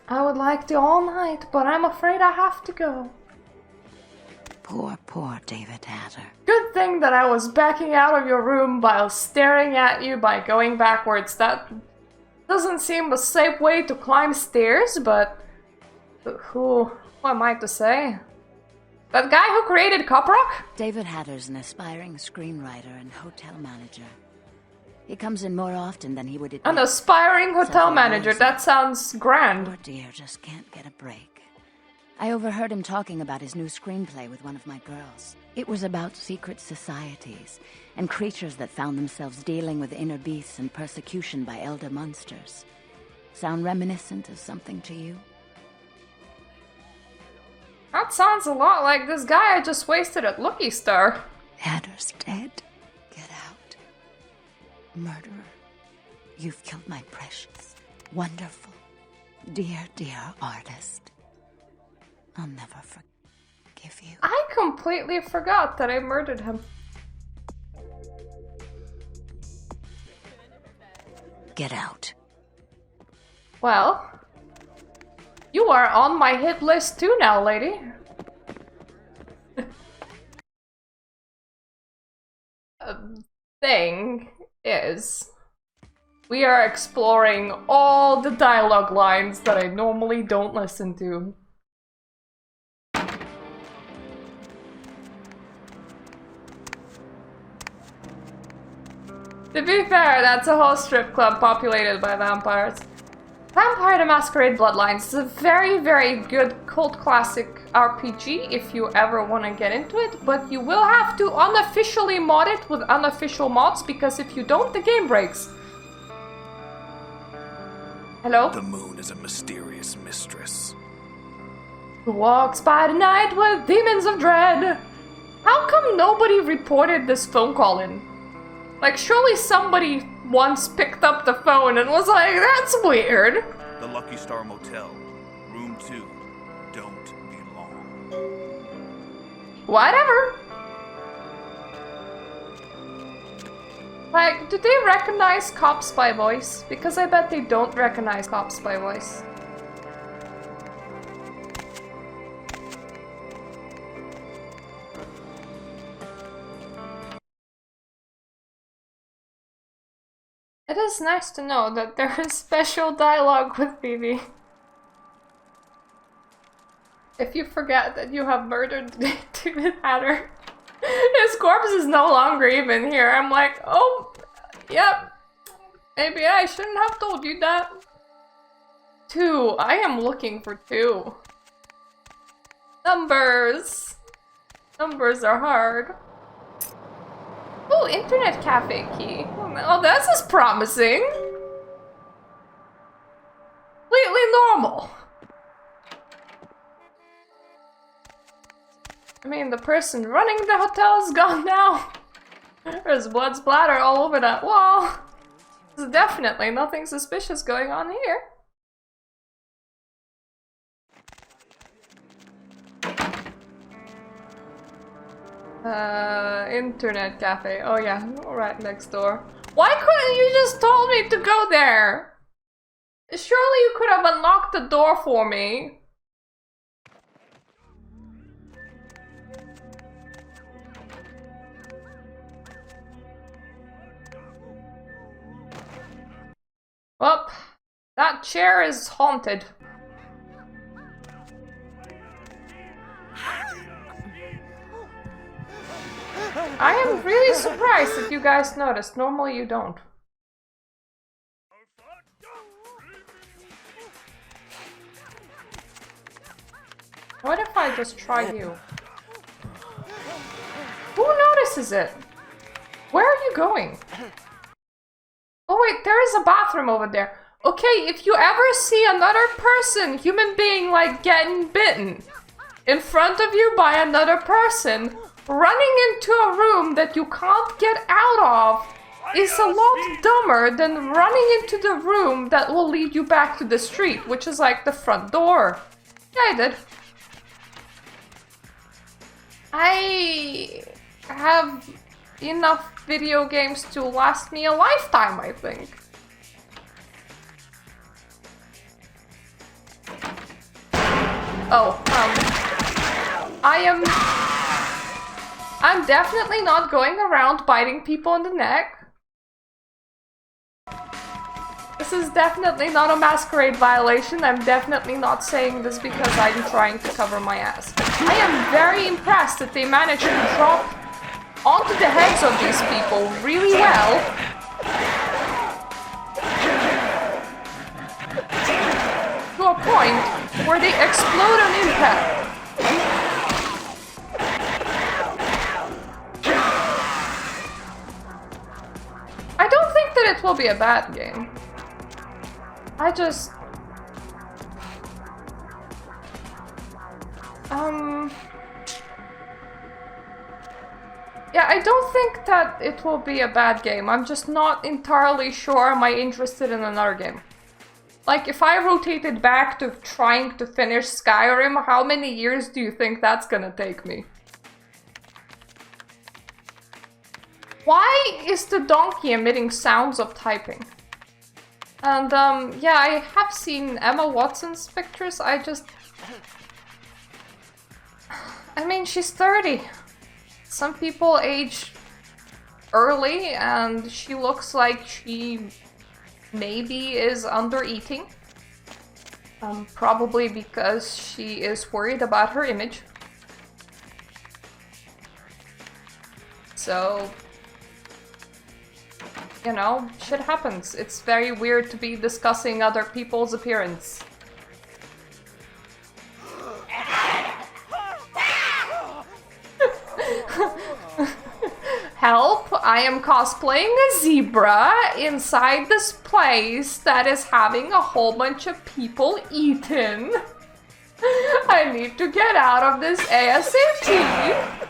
I would like to all night, but I'm afraid I have to go. Poor David Hatter. Good thing that I was backing out of your room while staring at you by going backwards. That doesn't seem a safe way to climb stairs, but Who am I to say? That guy who created Cop Rock? David Hatter's an aspiring screenwriter and hotel manager. He comes in more often than he would admit. An aspiring hotel manager, that sounds grand. Poor dear just can't get a break. I overheard him talking about his new screenplay with one of my girls. It was about secret societies and creatures that found themselves dealing with inner beasts and persecution by elder monsters. Sound reminiscent of something to you? That sounds a lot like this guy I just wasted at Lucky Star. Hatter's dead. Get out. Murderer. You've killed my precious, wonderful, dear, dear artist. I'll never forgive you. I completely forgot that I murdered him. Get out. Well, you are on my hit list too now, lady. Thing is, we are exploring all the dialogue lines that I normally don't listen to. To be fair, that's a whole strip club populated by vampires. Vampire the Masquerade Bloodlines is a very, very good cult classic RPG if you ever want to get into it, but you will have to unofficially mod it with unofficial mods, because if you don't, the game breaks. Hello? The moon is a mysterious mistress. Who walks by the night with demons of dread. How come nobody reported this phone call in? Like, surely somebody once picked up the phone and was like, that's weird. The Lucky Star Motel, room 2. Don't be long. Whatever. Like, do they recognize cops by voice? Because I bet they don't recognize cops by voice. It is nice to know that there is special dialogue with Phoebe. If you forget that you have murdered David Hatter, his corpse is no longer even here. I'm like, oh, yep. Maybe I shouldn't have told you that. 2. I am looking for 2. Numbers. Numbers are hard. Oh, internet cafe key. Oh, this is promising. Completely normal. I mean, the person running the hotel is gone now. There's blood splatter all over that wall. There's definitely nothing suspicious going on here. Internet cafe. Oh yeah, right next door. Why couldn't you just told me to go there? Surely you could have unlocked the door for me. Well, that chair is haunted. I am really surprised that you guys noticed. Normally you don't. What if I just try you? Who notices it? Where are you going? Oh wait, there is a bathroom over there. Okay, if you ever see another person, human being, like getting bitten in front of you by another person, running into a room that you can't get out of is a lot dumber than running into the room that will lead you back to the street, which is like the front door. Yeah, I did. I have enough video games to last me a lifetime, I think. Oh, I'm definitely not going around biting people in the neck. This this is definitely not a Masquerade violation. I'm definitely not saying this because I'm trying to cover my ass. I am very impressed that they managed to drop onto the heads of these people really well. To a point where they explode on impact. I don't think that it will be a bad game. Yeah, I don't think that it will be a bad game. I'm just not entirely sure am I interested in another game. Like, if I rotated back to trying to finish Skyrim, how many years do you think that's gonna take me? Why is the donkey emitting sounds of typing? And, yeah, I have seen Emma Watson's pictures, I mean, she's 30. Some people age early, and she looks like she maybe is under-eating. Probably because she is worried about her image. So, you know, shit happens. It's very weird to be discussing other people's appearance. Help! I am cosplaying a zebra inside this place that is having a whole bunch of people eaten. I need to get out of this ASAP.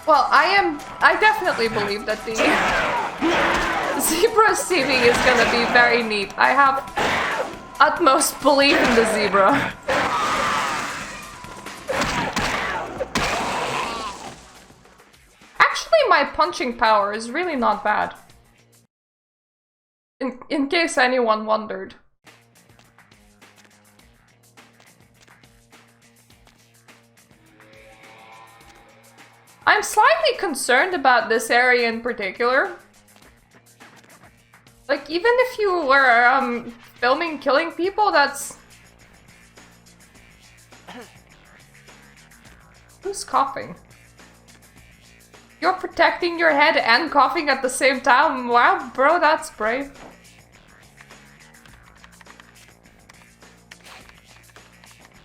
Well, I definitely believe that the zebra seeming is gonna be very neat. I have utmost belief in the zebra. Actually, my punching power is really not bad. In case anyone wondered. I'm slightly concerned about this area in particular. Like, even if you were, filming killing people, that's... Who's coughing? You're protecting your head and coughing at the same time? Wow, bro, that's brave.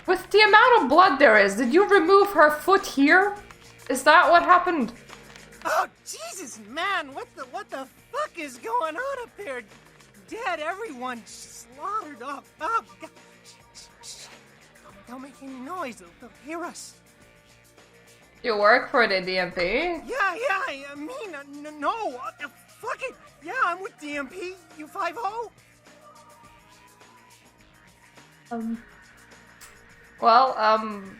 With the amount of blood there is, did you remove her foot here? Is that what happened? Oh, Jesus, man, what the fuck is going on up there? Dead, everyone slaughtered. Oh, God. Shh. Don't make any noise, they'll hear us. You work for the DMP? Yeah, I mean, no, fuck it. Yeah, I'm with DMP, you 5-0? Well, I'm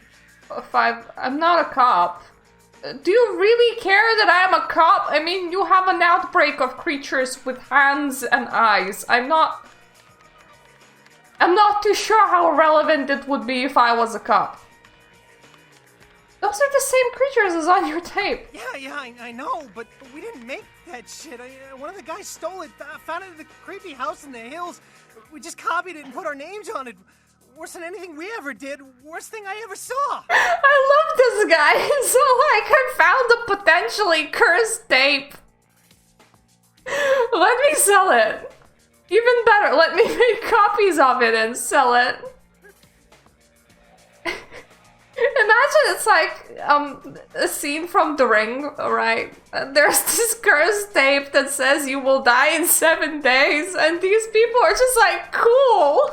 not a cop. Do you really care that I am a cop? I mean, you have an outbreak of creatures with hands and eyes. I'm not too sure how relevant it would be if I was a cop. Those are the same creatures as on your tape. Yeah, I know, but we didn't make that shit. One of the guys stole it, found it at the creepy house in the hills. We just copied it and put our names on it. Worse than anything we ever did. Worst thing I ever saw. I love this guy. So, like, I found a potentially cursed tape. Let me sell it. Even better, let me make copies of it and sell it. Imagine it's like a scene from The Ring, right? There's this cursed tape that says you will die in 7 days, and these people are just like, cool.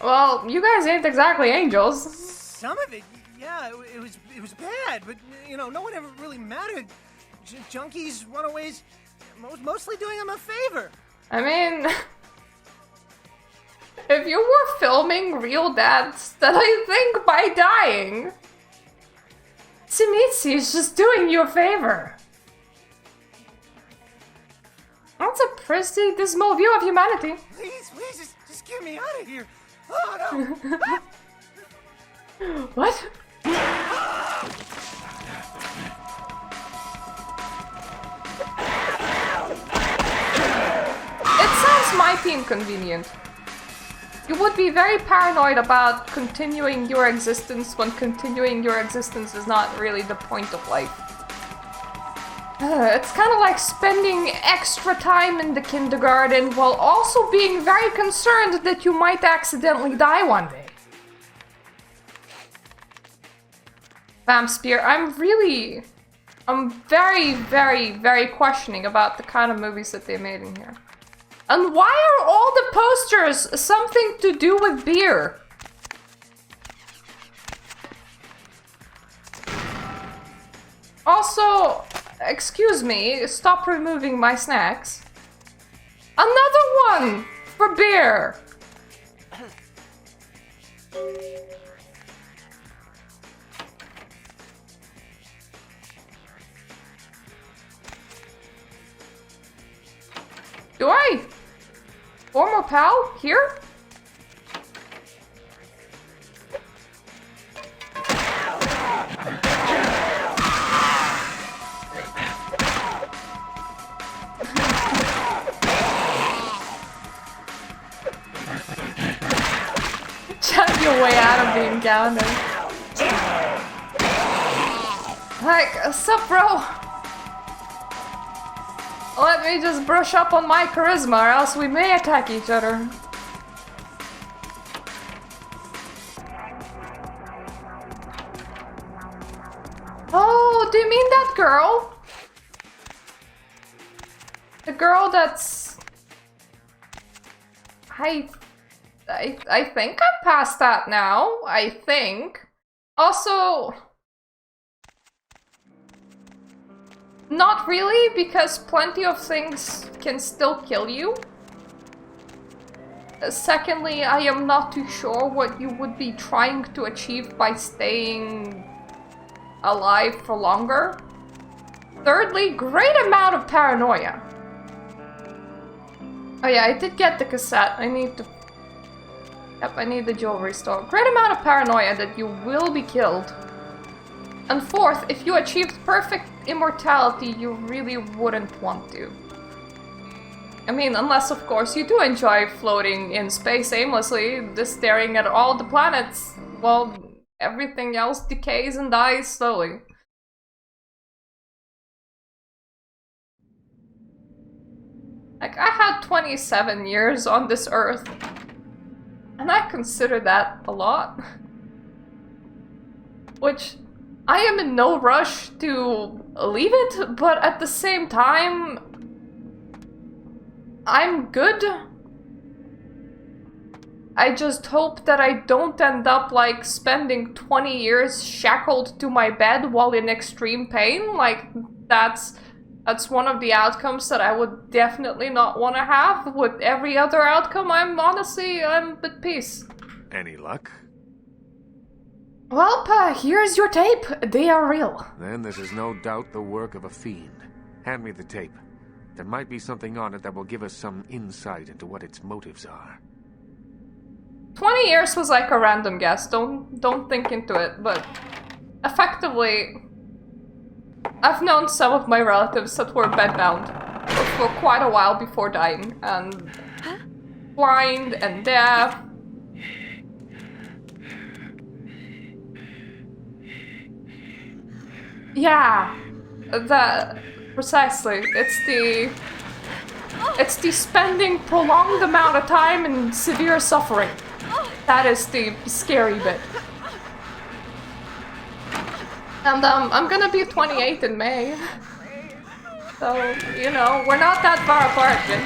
Well, you guys ain't exactly angels. Some of it, yeah, it was bad, but you know, no one ever really mattered. Junkies, runaways, mostly doing them a favor. I mean, if you were filming real deaths, then I think by dying, Tsumitsu is just doing you a favor. That's a pretty dismal view of humanity. Please, just get me out of here. Oh no. What? It sounds mighty inconvenient. You would be very paranoid about continuing your existence when continuing your existence is not really the point of life. It's kind of like spending extra time in the kindergarten while also being very concerned that you might accidentally die one day. Vampspear, I'm very, very, very questioning about the kind of movies that they made in here. And why are all the posters something to do with beer? Also, excuse me, stop removing my snacks. Another one for beer. Do I? Former pal? Here? Chug your way out of the encounter. Like, sup, bro? Let me just brush up on my charisma or else we may attack each other. Oh, do you mean that girl? The girl that's... I think I'm past that now. I think. Also... Not really, because plenty of things can still kill you. Secondly, I am not too sure what you would be trying to achieve by staying alive for longer. Thirdly, great amount of paranoia. Oh yeah, I did get the cassette. I need to... Yep, I need the jewelry store. Great amount of paranoia that you will be killed. And fourth, if you achieved perfect immortality, you really wouldn't want to. I mean, unless of course you do enjoy floating in space aimlessly, just staring at all the planets while everything else decays and dies slowly. Like, I had 27 years on this earth, and I consider that a lot. Which... I am in no rush to leave it, but at the same time, I'm good. I just hope that I don't end up like spending 20 years shackled to my bed while in extreme pain. Like, that's one of the outcomes that I would definitely not want to have. With every other outcome, I'm at peace. Any luck? Well, here's your tape. They are real. Then this is no doubt the work of a fiend. Hand me the tape. There might be something on it that will give us some insight into what its motives are. 20 years was like a random guess. Don't think into it, but effectively, I've known some of my relatives that were bedbound for quite a while before dying, and blind and deaf. Yeah, precisely. It's the spending prolonged amount of time in severe suffering. That is the scary bit. And I'm gonna be 28 in May. So, you know, we're not that far apart, Jin.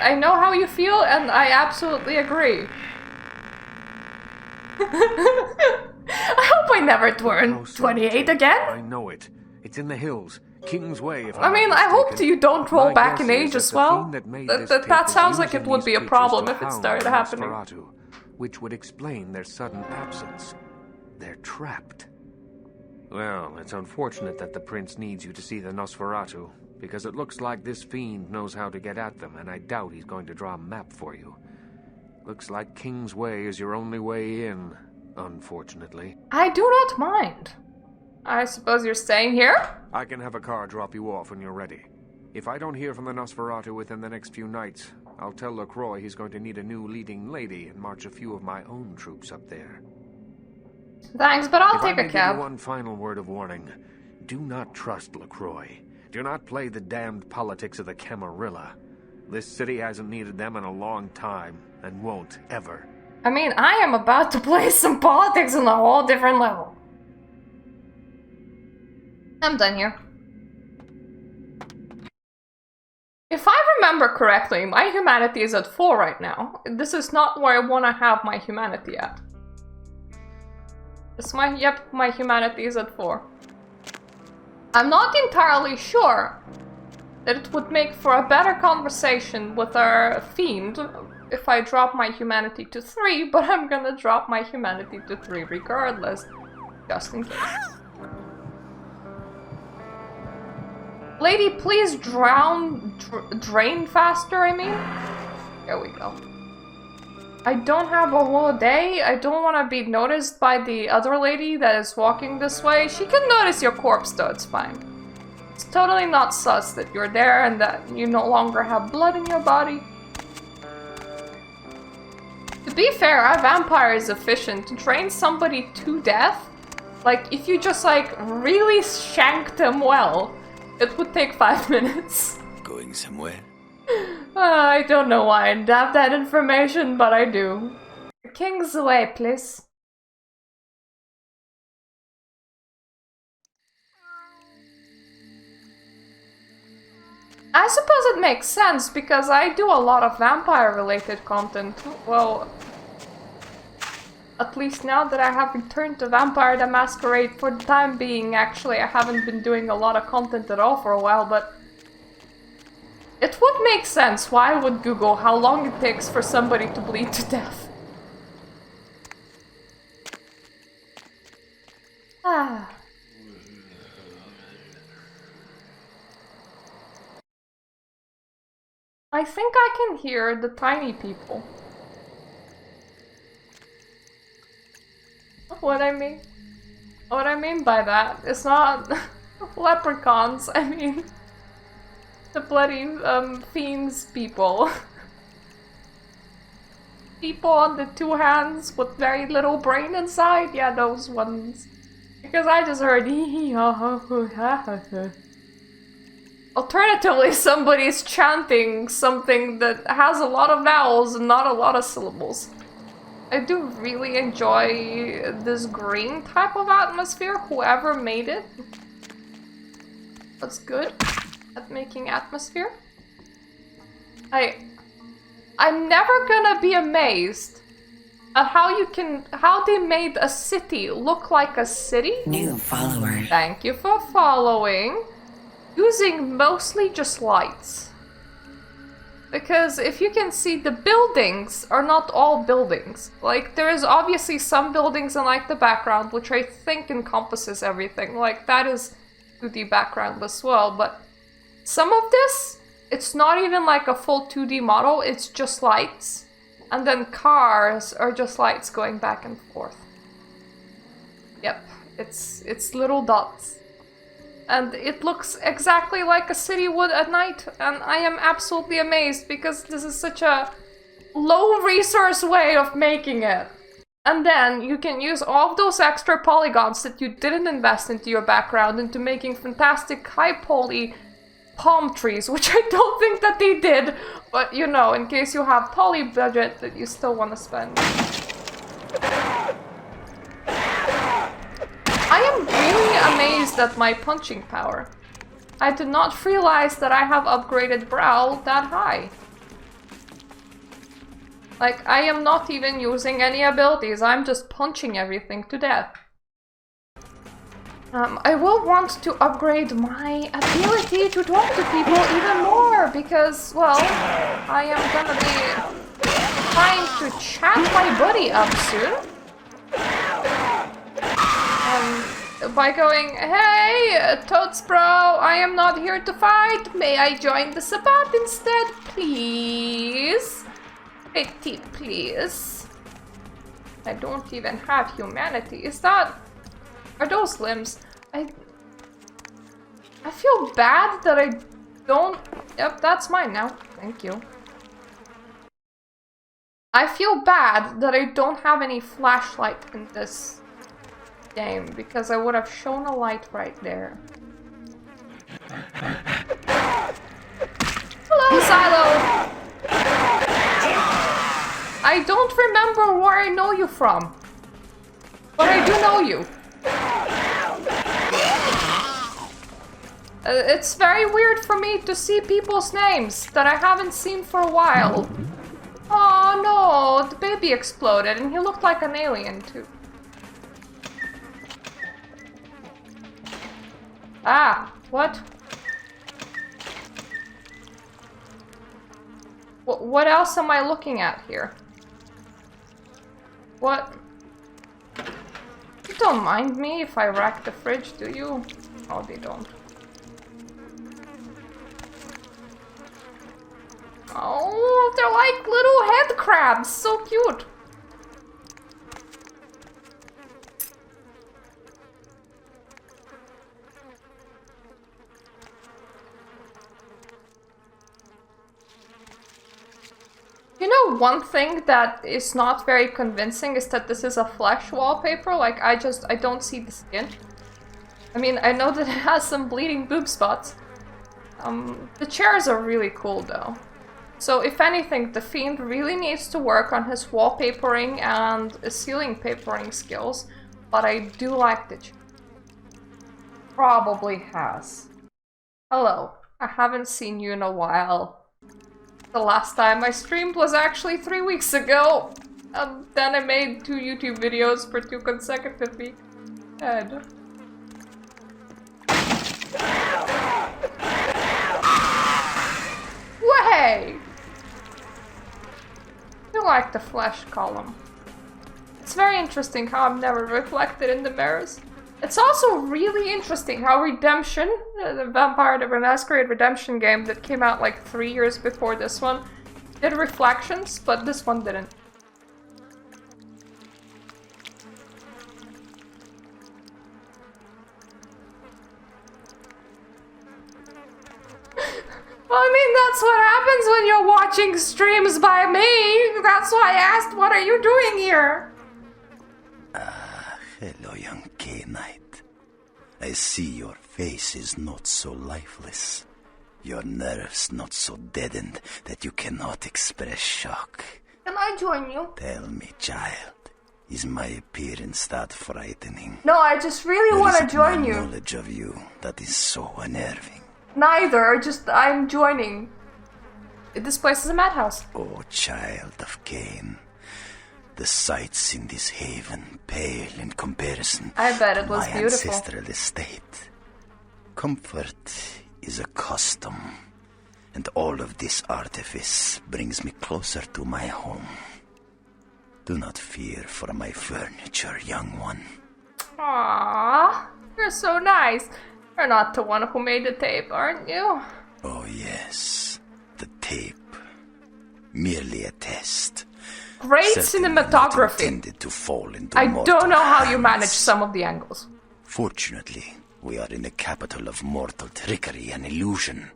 I know how you feel, and I absolutely agree. I hope I never turn 28 again. I know it. It's in the hills. King's Way, if I mean, I hope you don't roll back in age as well. That sounds like it would be a problem if it started happening. which would explain their sudden absence. They're trapped. Well, it's unfortunate that the prince needs you to see the Nosferatu, because it looks like this fiend knows how to get at them, and I doubt he's going to draw a map for you. Looks like King's Way is your only way in, unfortunately. I do not mind. I suppose you're staying here? I can have a car drop you off when you're ready. If I don't hear from the Nosferatu within the next few nights, I'll tell LaCroix he's going to need a new leading lady and march a few of my own troops up there. Thanks, but I'll take a cab. If I may give you one final word of warning, do not trust LaCroix. Do not play the damned politics of the Camarilla. This city hasn't needed them in a long time, and won't ever. I mean, I am about to play some politics on a whole different level. I'm done here. If I remember correctly, my humanity is at 4 right now. This is not where I want to have my humanity at. Yep, my humanity is at 4. I'm not entirely sure that it would make for a better conversation with our fiend if I drop my humanity to 3, but I'm gonna drop my humanity to 3 regardless, just in case. Lady, please drain faster, I mean? There we go. I don't have a whole day. I don't want to be noticed by the other lady that is walking this way. She can notice your corpse though, it's fine. It's totally not sus that you're there and that you no longer have blood in your body. To be fair, a vampire is efficient. To train somebody to death, like if you just like really shanked them well, it would take 5 minutes. Going somewhere? I don't know why I have that information, but I do. King's Way, please. I suppose it makes sense, because I do a lot of vampire-related content. Well, at least now that I have returned to Vampire the Masquerade for the time being, actually, I haven't been doing a lot of content at all for a while, but it would make sense. Why would Google how long it takes for somebody to bleed to death? Ah. I think I can hear the tiny people. What I mean by that, it's not leprechauns, I mean the bloody fiends people. People on the 2 hands with very little brain inside, yeah, those ones. Because I just heard alternatively, somebody's chanting something that has a lot of vowels and not a lot of syllables. I do really enjoy this green type of atmosphere, whoever made it. That's good at making atmosphere. I'm never gonna be amazed at how they made a city look like a city. New follower. Thank you for following. Using mostly just lights. Because if you can see, the buildings are not all buildings. Like, there is obviously some buildings in like the background, which I think encompasses everything. Like, that is 2D background as well, but some of this, it's not even like a full 2D model, it's just lights. And then cars are just lights going back and forth. Yep, it's little dots. And it looks exactly like a city would at night, and I am absolutely amazed because this is such a low resource way of making it. And then you can use all of those extra polygons that you didn't invest into your background into making fantastic high poly palm trees, which I don't think that they did, but you know, in case you have poly budget that you still want to spend. I am really amazed at my punching power. I did not realize that I have upgraded Brow that high. Like, I am not even using any abilities, I'm just punching everything to death. I will want to upgrade my ability to talk to people even more, because, well, I am gonna be trying to chat my buddy up soon. By going, hey, Toads bro, I am not here to fight. May I join the Sabbat instead, please? Pretty please. I don't even have humanity. Is that... Are those limbs? I feel bad that I don't... Yep, that's mine now. Thank you. I feel bad that I don't have any flashlight in this game, because I would have shown a light right there. Hello, Silo! I don't remember where I know you from, but I do know you. It's very weird for me to see people's names that I haven't seen for a while. Oh no, the baby exploded and he looked like an alien too. Ah, what? What else am I looking at here? What? You don't mind me if I wreck the fridge, do you? Oh, they don't. Oh, they're like little head crabs, so cute. You know, one thing that is not very convincing is that this is a flesh wallpaper. Like, I don't see the skin. I mean, I know that it has some bleeding boob spots. The chairs are really cool, though. So, if anything, the Fiend really needs to work on his wallpapering and ceiling papering skills. But I do like the chair. Probably has. Hello. I haven't seen you in a while. The last time I streamed was actually 3 weeks ago. Then I made 2 YouTube videos for 2 consecutive weeks. Ed. Way! I like the flesh column. It's very interesting how I'm never reflected in the mirrors. It's also really interesting how Redemption, the Vampire the Masquerade Redemption game that came out like 3 years before this one, did reflections, but this one didn't. I mean, that's what happens when you're watching streams by me. That's why I asked, what are you doing here? Hello, young K-Knight. I see your face is not so lifeless. Your nerves not so deadened that you cannot express shock. Can I join you? Tell me, child, is my appearance that frightening? No, I just really want to join you. Knowledge of you that is so unnerving. Neither, I'm joining. This place is a madhouse. Oh, child of Cain. The sights in this haven pale in comparison I bet it to was my beautiful. ancestral estate. Comfort is a custom, and all of this artifice brings me closer to my home. Do not fear for my furniture, young one. Aww, you're so nice. You're not the one who made the tape, aren't you? Oh yes, the tape. Merely a test. Great Certainly cinematography. Not intended to fall into I mortal don't know how you hands. manage some of the angles. Fortunately, we are in the capital of mortal trickery and illusion.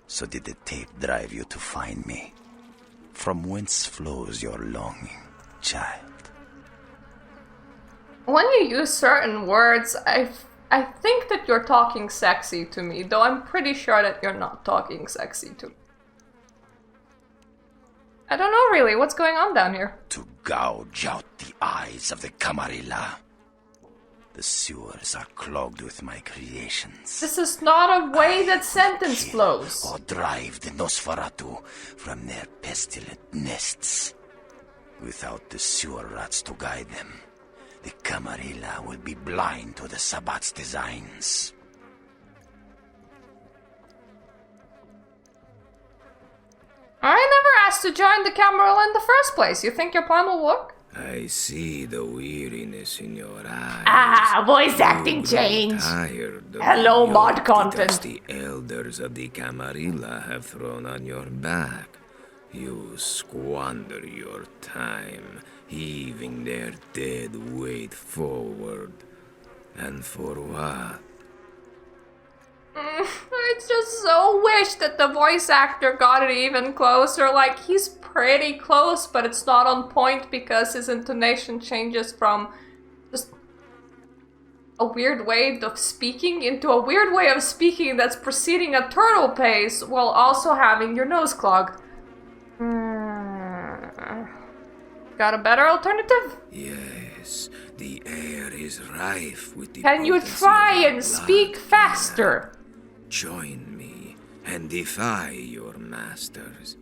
So did the tape drive you to find me? From whence flows your longing, child? When you use certain words, I think that you're talking sexy to me, though I'm pretty sure that you're not talking sexy to me. I don't know really what's going on down here. To gouge out the eyes of the Camarilla. The sewers are clogged with my creations. This is not a way that sentence flows. Or drive the Nosferatu from their pestilent nests. Without the sewer rats to guide them, the Camarilla will be blind to the Sabbat's designs. I never asked to join the Camarilla in the first place. You think your plan will work? I see the weariness in your eyes. Ah, voice acting change. Hello, mod content. The elders of the Camarilla have thrown on your back. You squander your time, heaving their dead weight forward. And for what? I just so wish that the voice actor got it even closer. Like, he's pretty close, but it's not on point because his intonation changes from just a weird way of speaking into a weird way of speaking that's proceeding at turtle pace while also having your nose clogged. Got a better alternative? Yes, the air is rife with the Can you try and speak faster? Join me and defy your masters.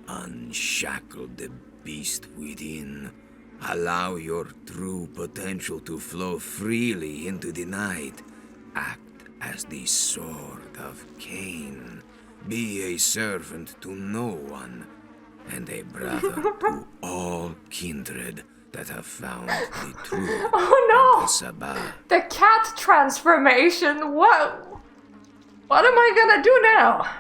Unshackle the beast within. Allow your true potential to flow freely into the night. Act as the sword of Cain. Be a servant to no one, and a brother to all kindred that have found the truth. Oh no! The Sabbat. The cat transformation. What am I gonna do now?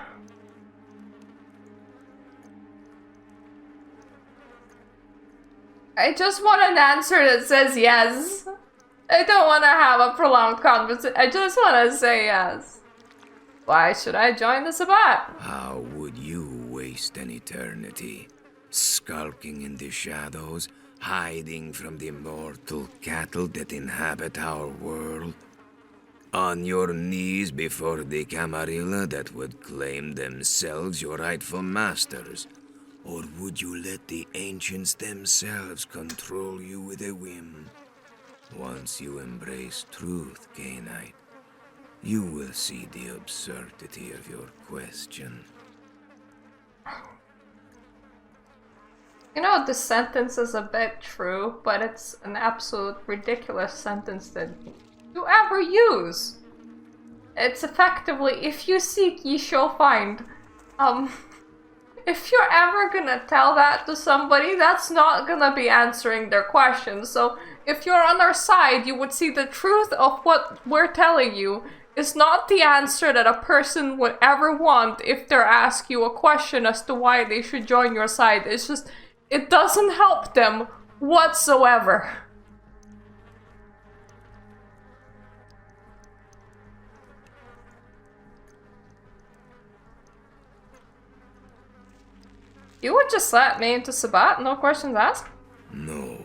I just want an answer that says yes. I don't want to have a prolonged conversation. I just want to say yes. Why should I join the Sabbat? How would you waste an eternity? Skulking in the shadows, hiding from the mortal cattle that inhabit our world? On your knees before the Camarilla that would claim themselves your rightful masters? Or would you let the ancients themselves control you with a whim? Once you embrace truth, Cainite, you will see the absurdity of your question. You know, this sentence is a bit true, but it's an absolute ridiculous sentence that you ever use. It's effectively, if you seek, ye shall find. If you're ever gonna tell that to somebody, that's not gonna be answering their questions. So if you're on our side, you would see the truth of what we're telling you is not the answer that a person would ever want if they ask you a question as to why they should join your side. It's just, it doesn't help them whatsoever. You would just let me into Sabbat, no questions asked? No.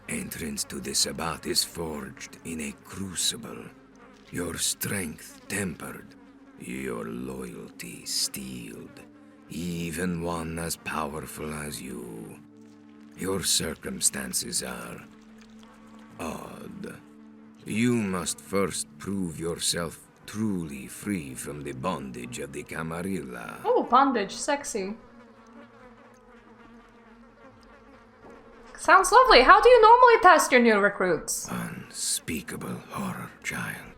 Entrance to the Sabbat is forged in a crucible. Your strength tempered, your loyalty steeled. Even one as powerful as you. Your circumstances are odd. You must first prove yourself truly free from the bondage of the Camarilla. Oh, bondage, sexy. Sounds lovely. How do you normally test your new recruits? Unspeakable horror, child.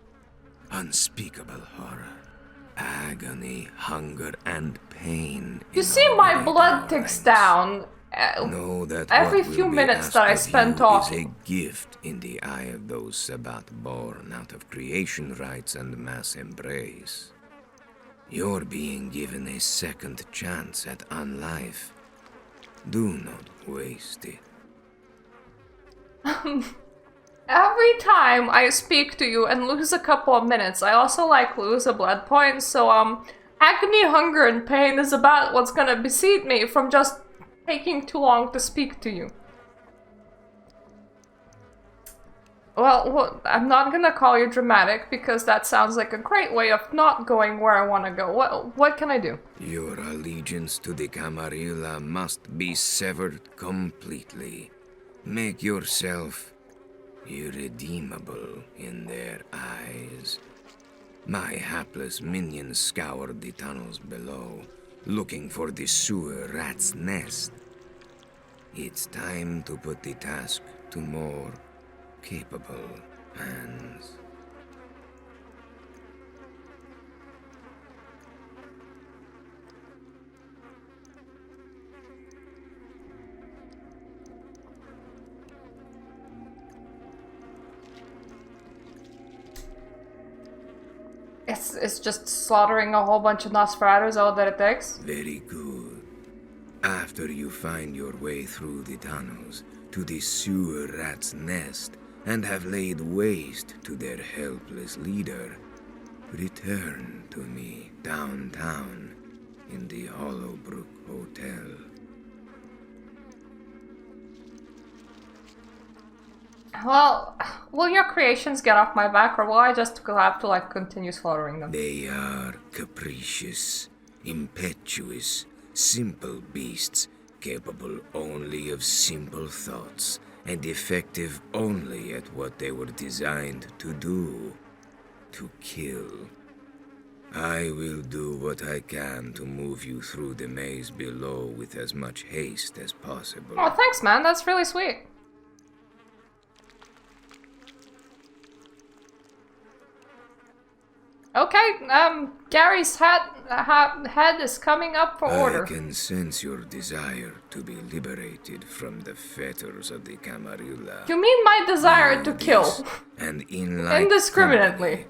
Unspeakable horror. Agony, hunger, and pain. You see my blood ticks down know that every few minutes that I spend talking. Is a gift in the eye of those Sabbat born out of creation rites and mass embrace. You're being given a second chance at unlife. Do not waste it. Every time I speak to you and lose a couple of minutes, I also lose a blood point, so agony, hunger, and pain is about what's gonna beseed me from just taking too long to speak to you. Well, I'm not gonna call you dramatic because that sounds like a great way of not going where I want to go. What can I do? Your allegiance to the Camarilla must be severed completely. Make yourself irredeemable in their eyes. My hapless minions scoured the tunnels below, looking for the sewer rat's nest. It's time to put the task to more capable hands. Is just slaughtering a whole bunch of Nosferatus all that it takes? Very good. After you find your way through the tunnels to the sewer rat's nest and have laid waste to their helpless leader, return to me downtown in the Hollowbrook Hotel. Well, will your creations get off my back, or will I just have to, like, continue slaughtering them? They are capricious, impetuous, simple beasts, capable only of simple thoughts, and effective only at what they were designed to do, to kill. I will do what I can to move you through the maze below with as much haste as possible. Oh, thanks, man. That's really sweet. Okay, Gary's head is coming up for order. I can sense your desire to be liberated from the fetters of the Camarilla. You mean my desire to kill? And in indiscriminately.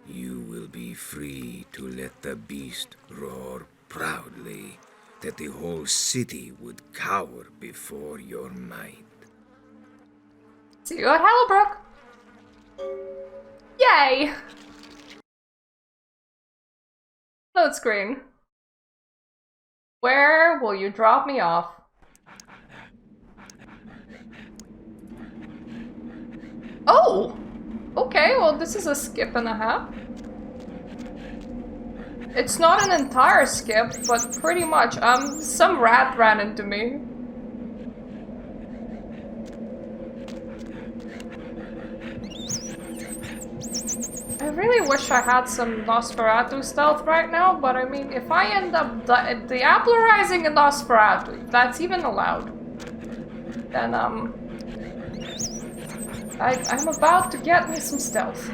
You will be free to let the beast roar proudly, that the whole city would cower before your might. See you at Hellbrook! Yay! Load screen. Where will you drop me off? Oh! Okay, well this is a skip and a half. It's not an entire skip, but pretty much. Some rat ran into me. I really wish I had some Nosferatu stealth right now, but I mean, if I end up diablerizing a Nosferatu, if that's even allowed, then I'm about to get me some stealth.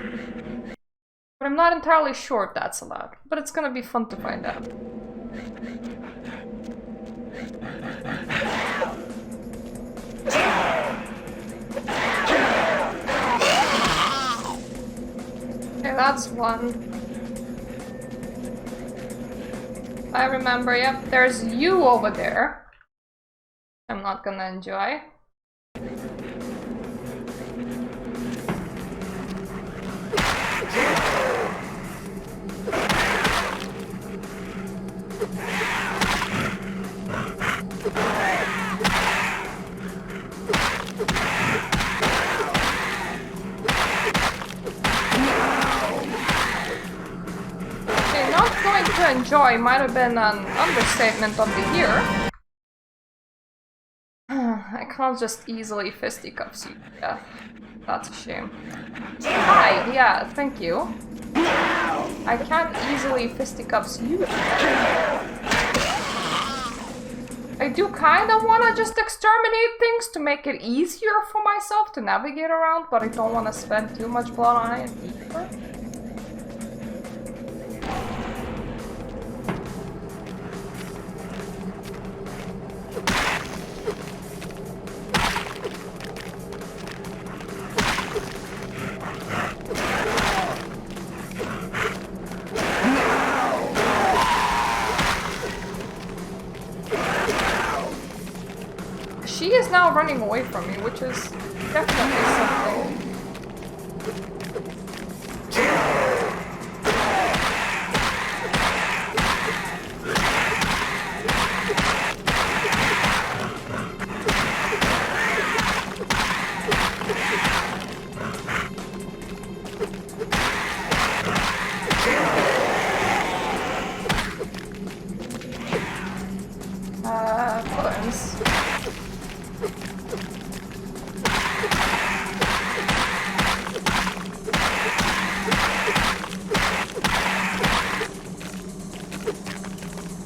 But I'm not entirely sure if that's allowed, but it's gonna be fun to find out. Okay, that's one. I remember, yep, there's you over there. I'm not gonna enjoy. To enjoy might have been an understatement of the year. I can't just easily fisticuffs you to death. That's a shame. Hi, yeah, thank you. I can't easily fisticuffs you to death. I do kind of want to just exterminate things to make it easier for myself to navigate around, but I don't want to spend too much blood on it either. She is now running away from me, which is definitely something. Buttons.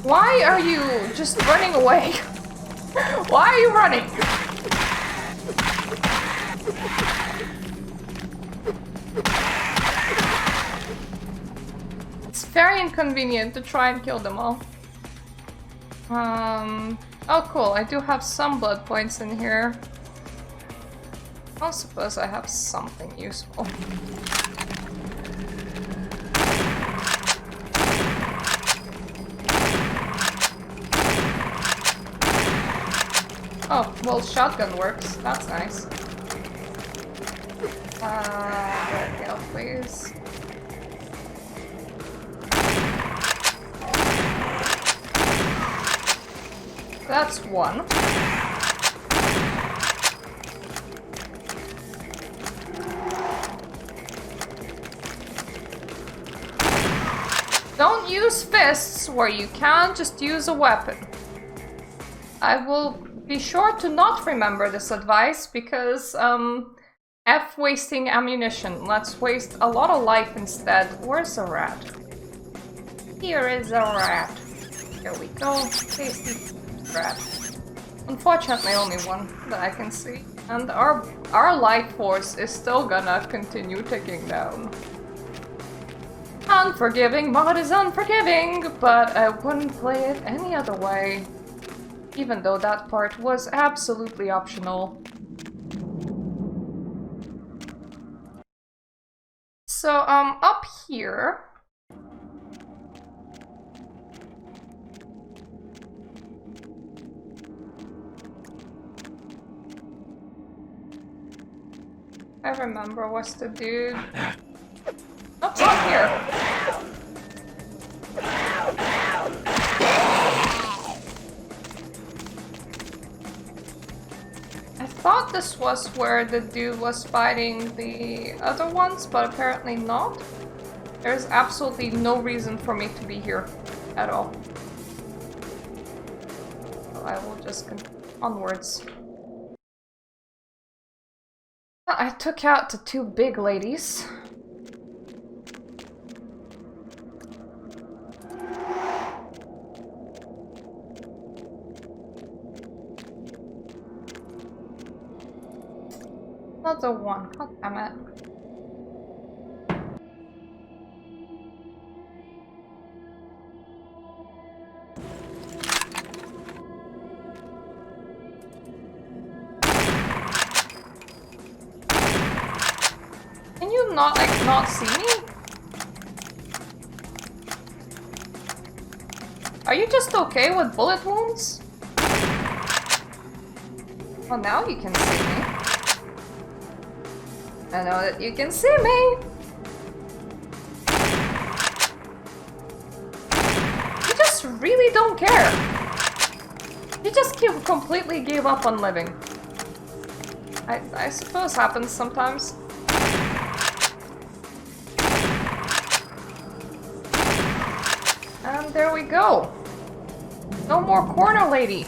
Why are you just running away? Why are you running? It's very inconvenient to try and kill them all. Oh cool, I do have some blood points in here. I suppose I have something useful. Oh, well, shotgun works. That's nice. Red Gale, please. That's one. Don't use fists where you can, just use a weapon. I will be sure to not remember this advice because, F wasting ammunition. Let's waste a lot of life instead. Where's a rat? Here is a rat. Here we go. Tasty rat. Unfortunately, only one that I can see. And our life force is still gonna continue ticking down. Unforgiving mod is unforgiving, but I wouldn't play it any other way. Even though that part was absolutely optional. So, up here... I remember what's the dude. Oh, it's up here. I thought this was where the dude was fighting the other ones, but apparently not. There's absolutely no reason for me to be here at all. So I will just continue onwards. I took out the two big ladies. Another one, god damn it. Can you not see me? Are you just okay with bullet wounds? Well, now you can see me. I know that you can see me! You just really don't care. You just completely gave up on living. I suppose happens sometimes. And there we go. No more corner lady.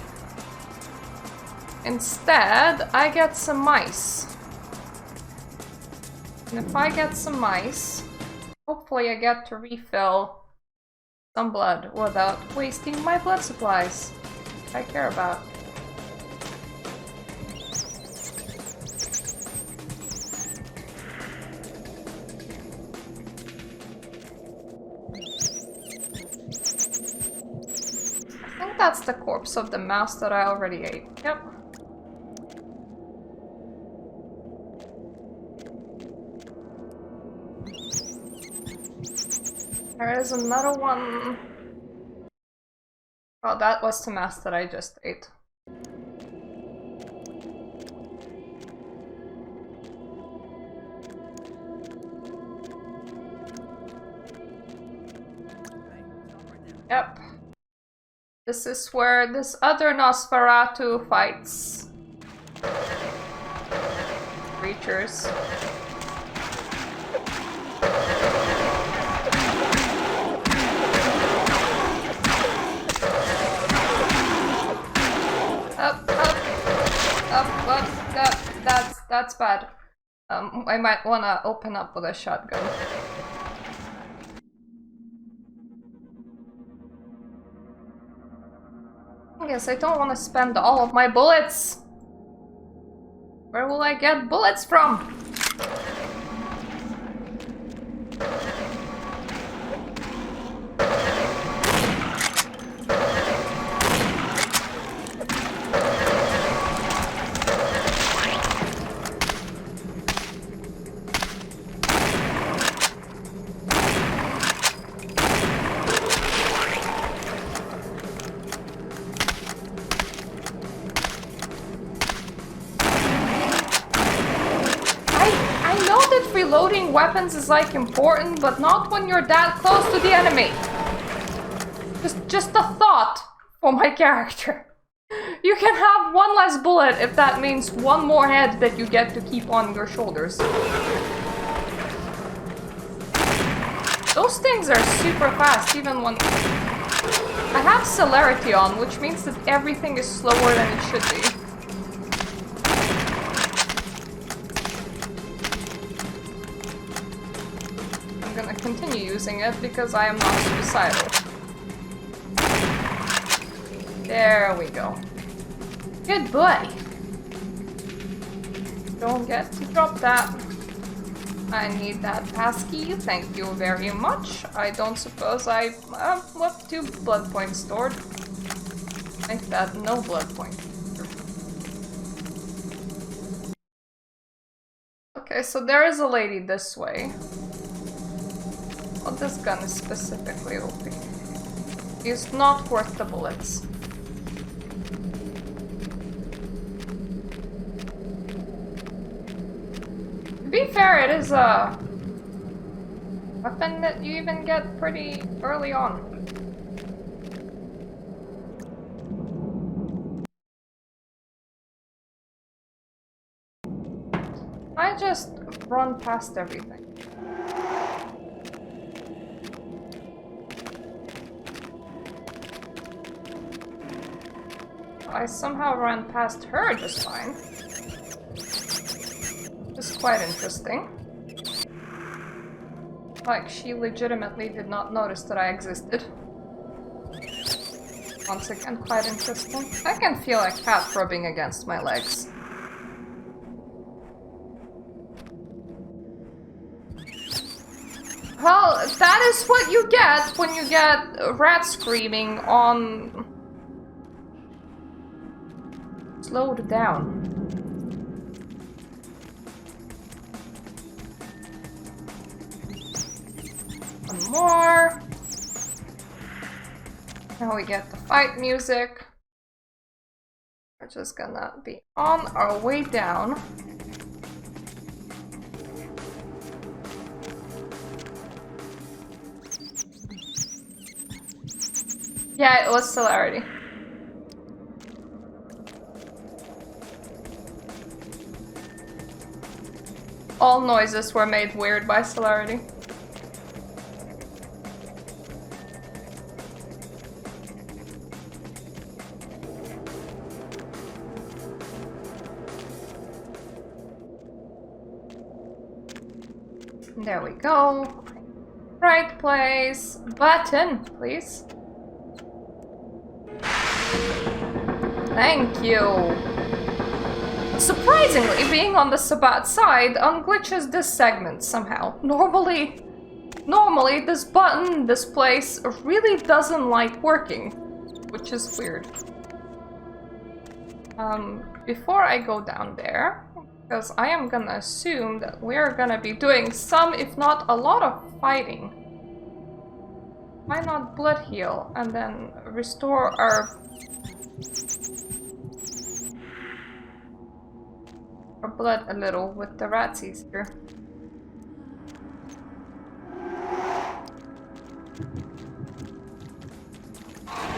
Instead, I get some mice. And if I get some mice, hopefully I get to refill some blood without wasting my blood supplies. I care about. I think that's the corpse of the mouse that I already ate. Yep. There is another one. Oh, that was the mouse that I just ate. Yep. This is where this other Nosferatu fights creatures. That's bad. I might wanna open up with a shotgun. I guess I don't want to spend all of my bullets. Where will I get bullets from? Switching weapons is like important, but not when you're that close to the enemy. Just a thought for my character. You can have one less bullet if that means one more head that you get to keep on your shoulders. Those things are super fast, even when... I have celerity on, which means that everything is slower than it should be. I'm gonna continue using it because I am not suicidal. There we go. Good boy. Don't get to drop that. I need that passkey, thank you very much. I don't suppose I left 2 blood points stored. Make that no blood point. Okay, so there is a lady this way. What this gun is specifically OP. It's not worth the bullets. To be fair, it is a weapon that you even get pretty early on. I just run past everything. I somehow ran past her just fine. It's quite interesting. Like, she legitimately did not notice that I existed. Once again, quite interesting. I can feel a cat rubbing against my legs. Well, that is what you get when you get rat screaming on... Slowed down. One more. Now we get the fight music. We're just gonna be on our way down. Yeah, it was celerity. All noises were made weird by celerity. There we go. Right place. Button, please. Thank you. Surprisingly, being on the Sabbat side unglitches this segment somehow. Normally this button, this place, really doesn't like working, which is weird. Before I go down there, because I am gonna assume that we're gonna be doing some, if not a lot of fighting. Why not blood heal and then restore our blood a little with the ratsies here.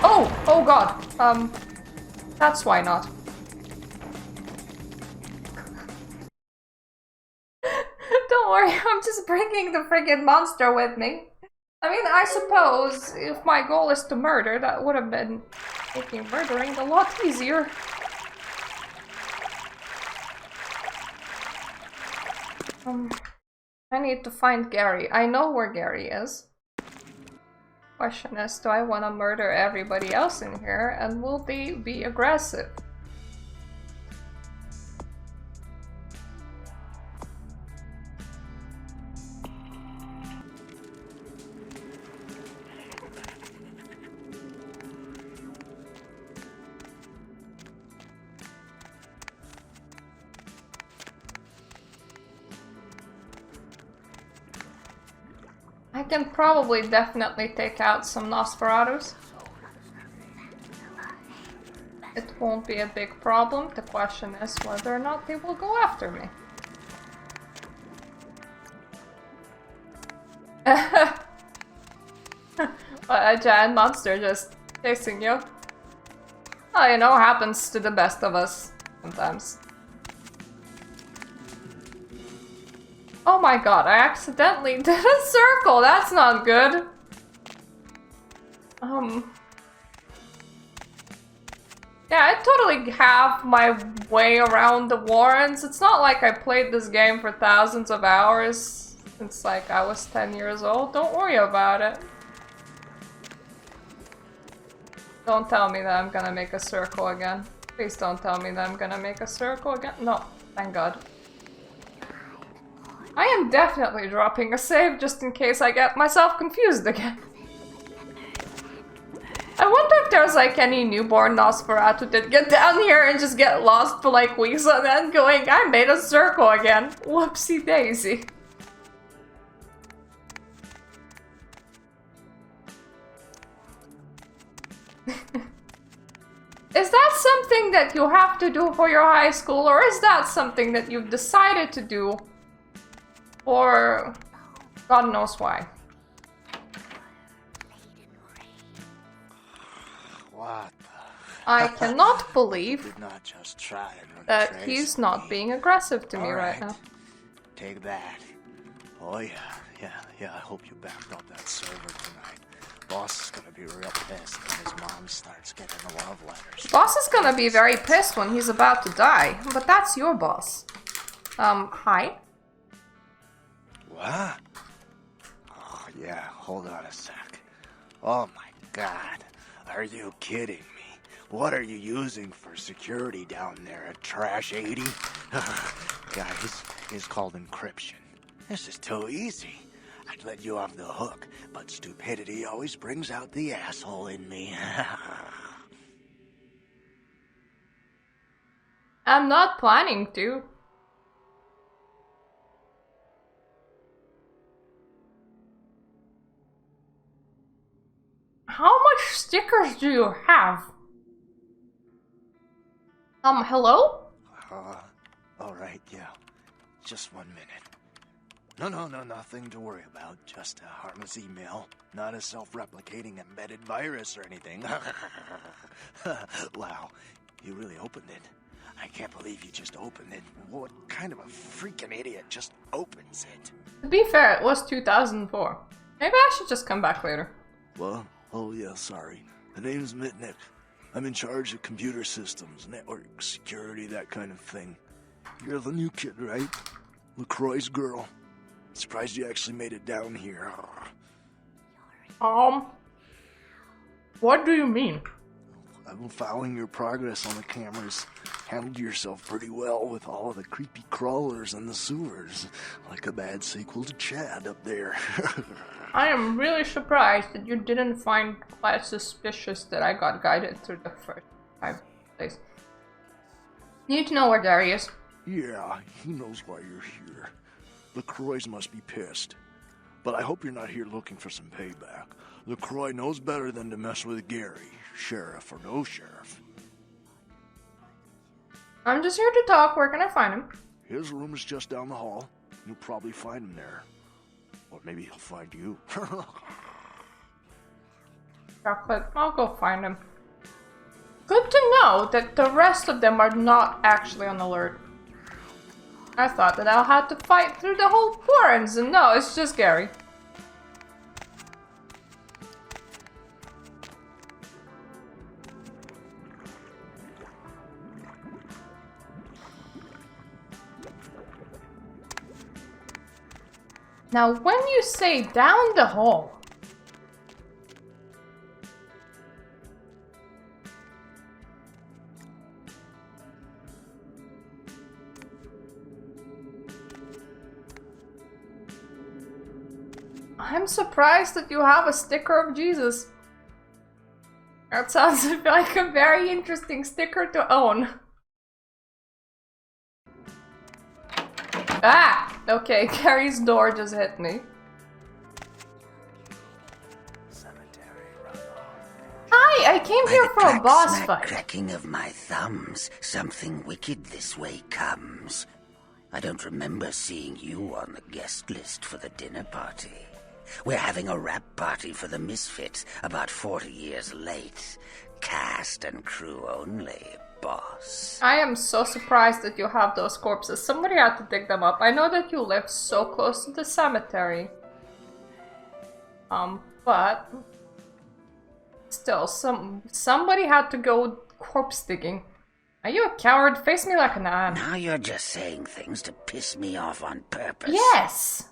Oh god. That's why not. Don't worry, I'm just bringing the friggin' monster with me. I mean, I suppose if my goal is to murder, that would have been making murdering a lot easier. I need to find Gary. I know where Gary is. Question is, do I want to murder everybody else in here, and will they be aggressive? I can probably definitely take out some Nosferatus. It won't be a big problem. The question is whether or not they will go after me. a giant monster just chasing you. Oh, you know, happens to the best of us sometimes. Oh my god, I accidentally did a circle. That's not good. Yeah, I totally have my way around the Warrens. It's not like I played this game for thousands of hours since like I was 10 years old. Don't worry about it. Don't tell me that I'm gonna make a circle again. Please don't tell me that I'm gonna make a circle again. No, thank god. I am definitely dropping a save just in case I get myself confused again. I wonder if there's like any newborn Nosferatu that get down here and just get lost for like weeks and then going, I made a circle again. Whoopsie daisy. Is that something that you have to do for your high school, or is that something that you've decided to do for God knows why? What? I cannot believe did not just try and that he's not being aggressive to me right now. Take that. Oh yeah. I hope you backed up that server tonight. Boss is gonna be real pissed when his mom starts getting the love letters. Boss is gonna be very pissed when he's about to die, but that's your boss. Hi? What? Oh yeah, hold on a sec. Oh my god. Are you kidding me? What are you using for security down there at Trash 80? Guys, it's called encryption. This is too easy. I'd let you off the hook, but stupidity always brings out the asshole in me. I'm not planning to. How much stickers do you have? Hello? Alright, yeah. Just 1 minute. No, nothing to worry about. Just a harmless email. Not a self-replicating embedded virus or anything. Wow, you really opened it. I can't believe you just opened it. What kind of a freaking idiot just opens it? To be fair, it was 2004. Maybe I should just come back later. What? Oh yeah, sorry. The name's Mitnick. I'm in charge of computer systems, network security, that kind of thing. You're the new kid, right? LaCroix's girl. Surprised you actually made it down here. What do you mean? I've been following your progress on the cameras. Handled yourself pretty well with all of the creepy crawlers and the sewers. Like a bad sequel to Chad up there. I am really surprised that you didn't find quite suspicious that I got guided through the first 5 days. Need to know where Gary is. Yeah, he knows why you're here. LaCroix must be pissed. But I hope you're not here looking for some payback. LaCroix knows better than to mess with Gary, sheriff or no sheriff. I'm just here to talk. Where can I find him? His room is just down the hall. You'll probably find him there. Or maybe he'll find you. Chocolate. I'll go find him. Good to know that the rest of them are not actually on alert. I thought that I'll have to fight through the whole Warrens, and no, it's just Gary. Now, when you say down the hall, I'm surprised that you have a sticker of Jesus. That sounds like a very interesting sticker to own. Ah! Okay, Gary's door just hit me. Hi, I came here for a boss fight. Cracking of my thumbs, something wicked this way comes. I don't remember seeing you on the guest list for the dinner party. We're having a rap party for the Misfits about 40 years late. Cast and crew only, boss. I am so surprised that you have those corpses. Somebody had to dig them up. I know that you live so close to the cemetery. But still, somebody had to go corpse digging. Are you a coward? Face me like a man. Now you're just saying things to piss me off on purpose. Yes!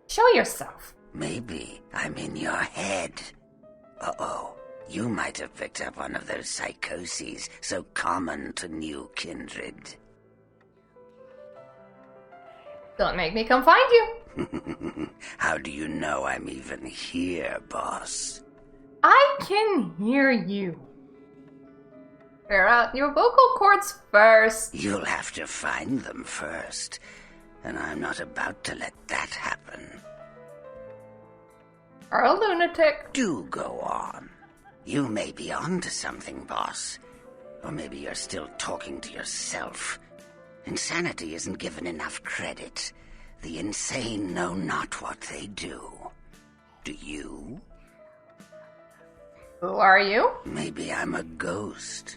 Show yourself. Maybe I'm in your head. Uh-oh. You might have picked up one of those psychoses so common to new kindred. Don't make me come find you. How do you know I'm even here, boss? I can hear you. Clear out your vocal cords first. You'll have to find them first, and I'm not about to let that happen. You're a lunatic. Do go on. You may be onto something, boss. Or maybe you're still talking to yourself. Insanity isn't given enough credit. The insane know not what they do. Do you? Who are you? Maybe I'm a ghost.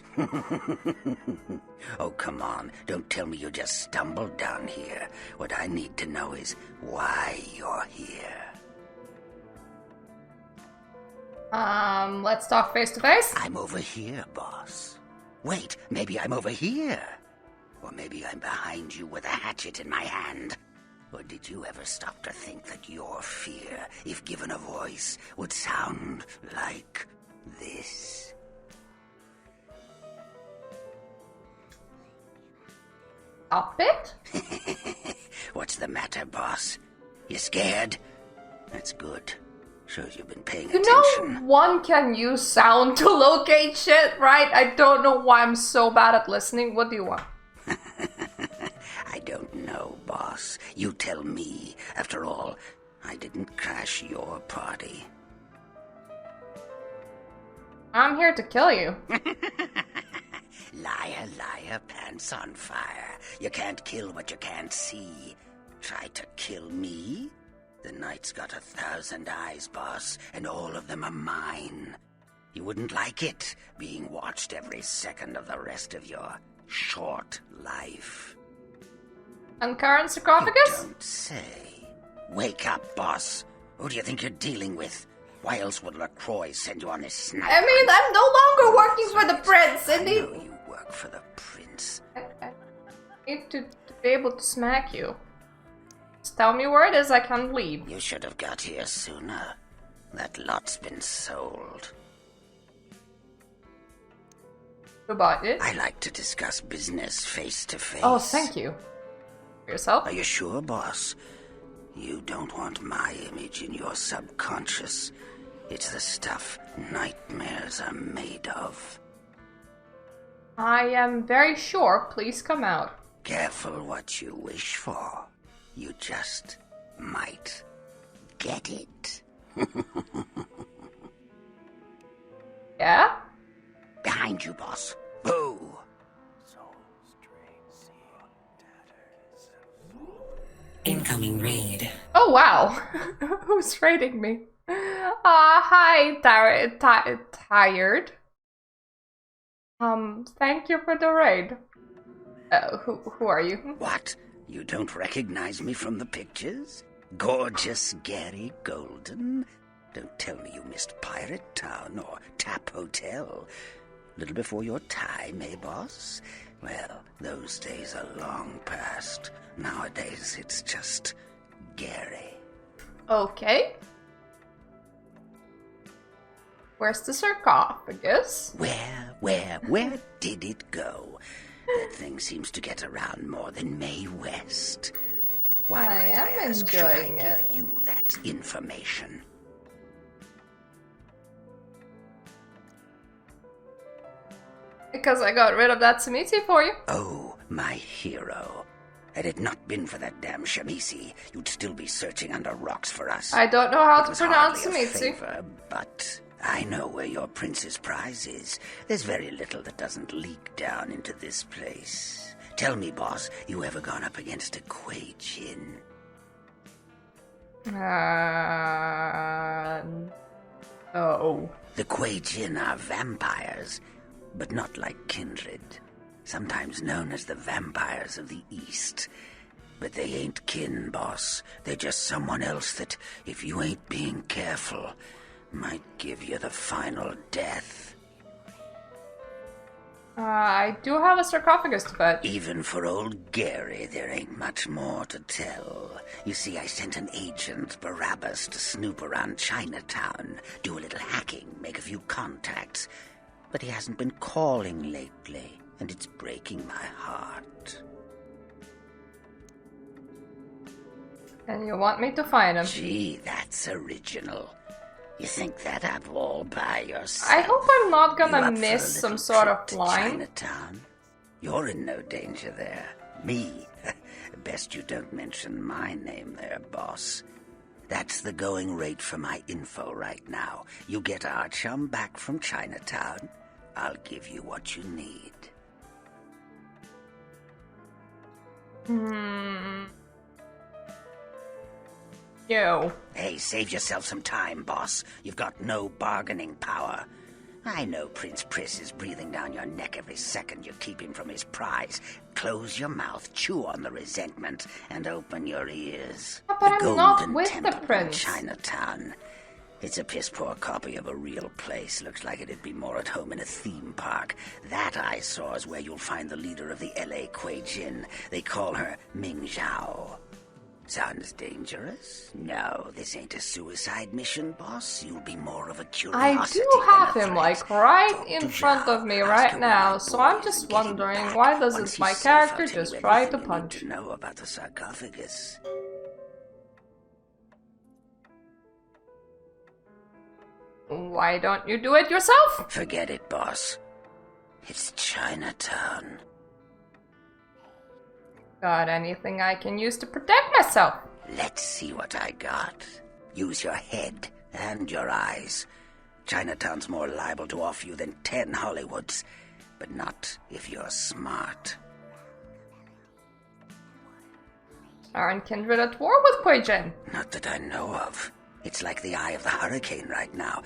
Oh, come on. Don't tell me you just stumbled down here. What I need to know is why you're here. Let's talk face to face. I'm over here, boss. Wait, maybe I'm over here. Or maybe I'm behind you with a hatchet in my hand. Or did you ever stop to think that your fear, if given a voice, would sound like this? Stop it? What's the matter, boss? You scared? That's good. Shows you've been paying You attention. know, one can use sound to locate shit, right? I don't know why I'm so bad at listening. What do you want? I don't know, boss. You tell me. After all, I didn't crash your party. I'm here to kill you. Liar, liar, pants on fire. You can't kill what you can't see. Try to kill me? The night's got 1,000 eyes, boss, and all of them are mine. You wouldn't like it, being watched every second of the rest of your short life. And Karen sarcophagus? You don't say. Wake up, boss. Who do you think you're dealing with? Why else would LaCroix send you on this snipe? I mean, I'm no longer working for the prince, I Cindy. know you work for the prince. I need to be able to smack you. Just tell me where it is, I can leave. You should have got here sooner. That lot's been sold. Who bought it? I like to discuss business face to face. Oh, thank you. For yourself? Are you sure, boss? You don't want my image in your subconscious. It's the stuff nightmares are made of. I am very sure. Please come out. Careful what you wish for. You just might get it. Yeah? Behind you, boss. Boo! Incoming raid. Oh, wow. Who's raiding me? Hi, tired. Thank you for the raid. Who are you? What? You don't recognize me from the pictures? Gorgeous Gary Golden? Don't tell me you missed Pirate Town or Tap Hotel. Little before your time, eh, boss? Well, those days are long past. Nowadays, it's just Gary. Okay. Where's the sarcophagus? Where did it go? That thing seems to get around more than Mae West. Why I might I am ask, should I enjoying it. give you that information? Because I got rid of that Samiti for you. Oh, my hero. Had it not been for that damn Shamisi, you'd still be searching under rocks for us. I don't know how It to was pronounce hardly a Samitsu. favor, but I know where your prince's prize is. There's very little that doesn't leak down into this place. Tell me, boss, you ever gone up against a Kuei Jin? Oh. The Kuei Jin are vampires, but not like kindred. Sometimes known as the vampires of the East. But they ain't kin, boss. They're just someone else that, if you ain't being careful, might give you the final death. I do have a sarcophagus to fetch. Even for old Gary, there ain't much more to tell. You see, I sent an agent, Barabbas, to snoop around Chinatown, do a little hacking, make a few contacts. But he hasn't been calling lately, and it's breaking my heart. And you want me to find him? Gee, that's original. You think that up all by yourself? I hope I'm not gonna miss some sort of line. Chinatown? You're in no danger there. Me? Best you don't mention my name there, boss. That's the going rate for my info right now. You get our chum back from Chinatown, I'll give you what you need. Yo. Hey, save yourself some time, boss. You've got no bargaining power. I know Prince Priss is breathing down your neck every second you keep him from his prize. Close your mouth, chew on the resentment, and open your ears. But the I'm Golden not with Temple the Prince. in Chinatown. It's a piss-poor copy of a real place. Looks like it'd be more at home in a theme park. That I saw is where you'll find the leader of the L.A. Kuei Jin. They call her Ming Zhao. Sounds dangerous? No, this ain't a suicide mission, boss. You'll be more of a curiosity. I do have him, like, right in front of me right now, so I'm just wondering, why doesn't my character just try to punch? You know about the sarcophagus. Why don't you do it yourself? Forget it, boss. It's Chinatown. Got anything I can use to protect myself? Let's see what I got. Use your head and your eyes. Chinatown's more liable to off you than 10 Hollywoods, but not if you're smart. Aren't kindred at war with Kuei Jin? Not that I know of. It's like the eye of the hurricane right now.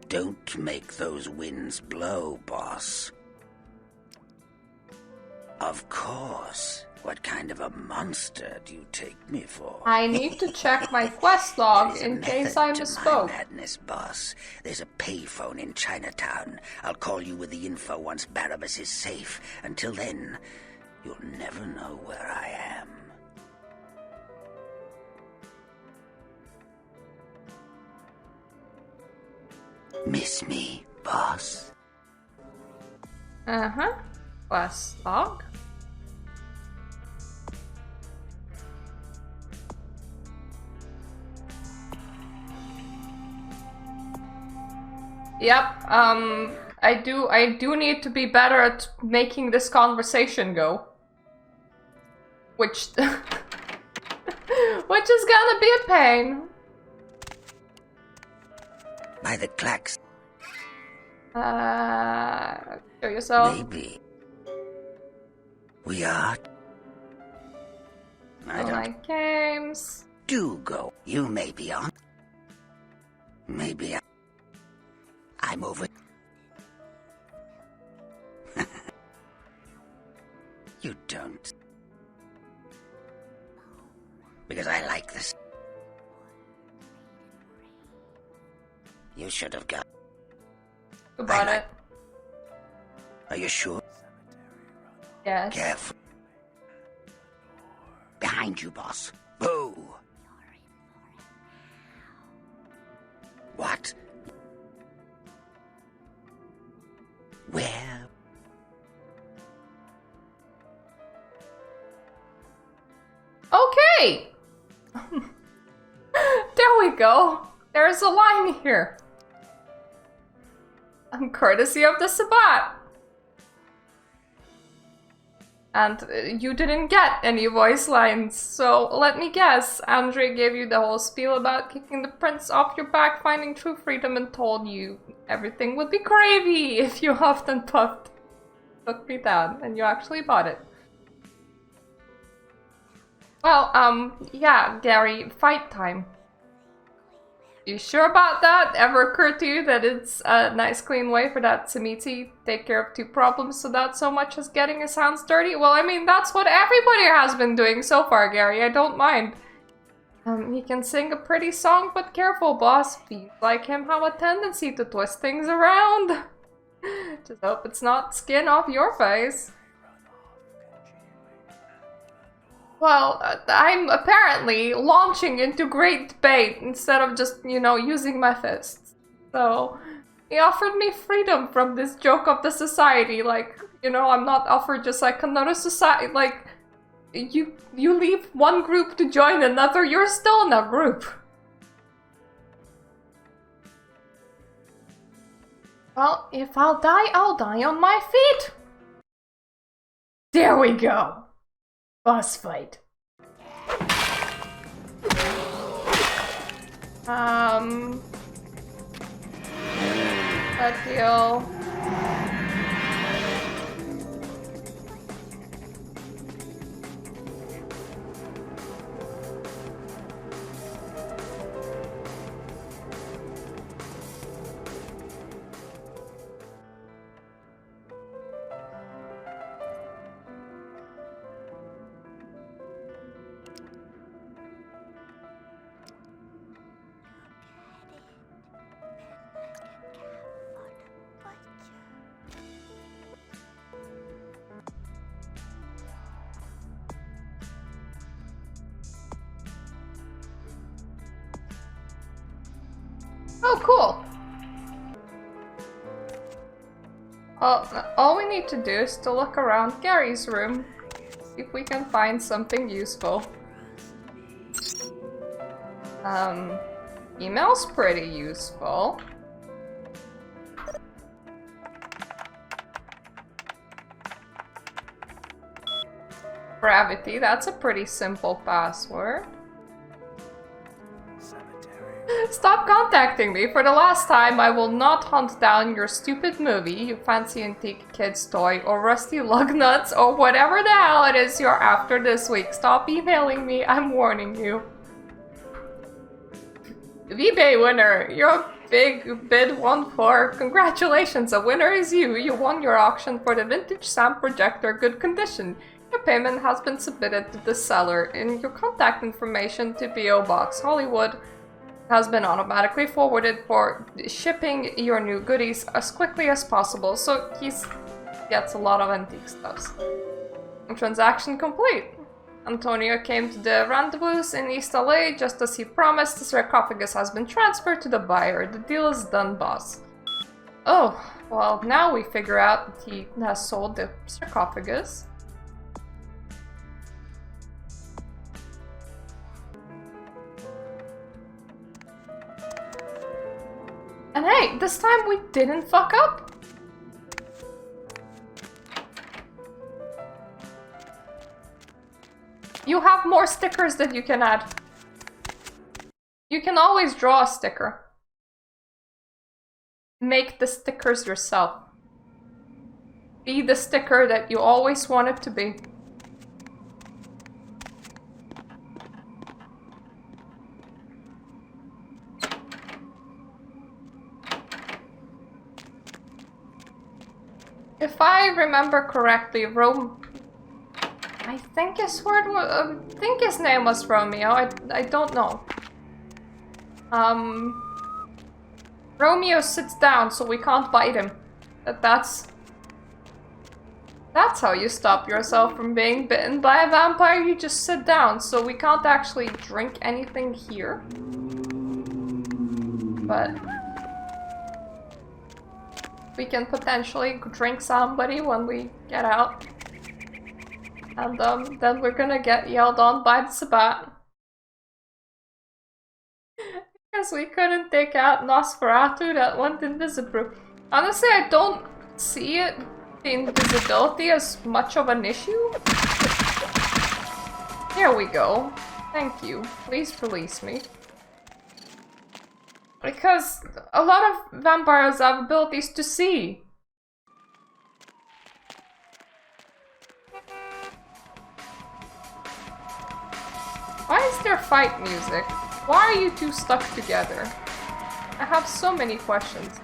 Don't make those winds blow, boss. Of course. What kind of a monster do you take me for? I need to check my quest log in case I misspoke. Madness, boss. There's a payphone in Chinatown. I'll call you with the info once Barabbas is safe. Until then, you'll never know where I am. Miss me, boss? Uh-huh. Quest log. Yep, I do need to be better at making this conversation go. Which is gonna be a pain. By the clacks. Show yourself. Maybe. We are. I don't like games. Do go. You may be on. Maybe I'm over. You don't. Because I like this. You should have got. About it. Are you sure? Yes. Careful. Behind you, boss. Boo! What? Where? Okay! There we go. There's a line here. Courtesy of the Sabbat. And you didn't get any voice lines, so let me guess. Andre gave you the whole spiel about kicking the prince off your back, finding true freedom, and told you everything would be gravy if you huffed and puffed. Took me down, and you actually bought it. Well, yeah, Gary, fight time. You sure about that? Ever occurred to you that it's a nice clean way for that Samiti take care of two problems without so much as getting his hands dirty? Well, I mean, that's what everybody has been doing so far, Gary. I don't mind. He can sing a pretty song, but careful, boss. Fiends like him have a tendency to twist things around. Just hope it's not skin off your face. Well, I'm apparently launching into great debate instead of just, you know, using my fists. So, he offered me freedom from this joke of the society. Like, you know, I'm not offered just like another society. Like, you leave one group to join another, you're still in a group. Well, if I'll die on my feet. There we go. Boss fight. That deal. Oh, cool. All we need to do is to look around Gary's room, see if we can find something useful. Email's pretty useful. Gravity, that's a pretty simple password. Stop contacting me. For the last time, I will not hunt down your stupid movie, you fancy antique kid's toy, or rusty lug nuts, or whatever the hell it is you're after this week. Stop emailing me, I'm warning you. eBay winner, your big bid won for. Congratulations, a winner is you. You won your auction for the vintage sound projector, good condition. Your payment has been submitted to the seller, and your contact information to P.O. Box Hollywood has been automatically forwarded for shipping your new goodies as quickly as possible, so he gets a lot of antique stuffs. Transaction complete. Antonio came to the rendezvous in East LA just as he promised. The sarcophagus has been transferred to the buyer. The deal is done, boss. Oh, well, now we figure out that he has sold the sarcophagus. And hey, this time we didn't fuck up. You have more stickers that you can add. You can always draw a sticker. Make the stickers yourself. Be the sticker that you always wanted to be. If I remember correctly, I think his name was Romeo. I don't know. Romeo sits down, so we can't bite him. That's how you stop yourself from being bitten by a vampire. You just sit down, so we can't actually drink anything here. But we can potentially drink somebody when we get out. And then we're gonna get yelled on by the Sabbat. Because we couldn't take out Nosferatu that went invisible. Honestly, I don't see the invisibility as much of an issue. Here we go. Thank you. Please release me. Because a lot of vampires have abilities to see. Why is there fight music? Why are you two stuck together? I have so many questions.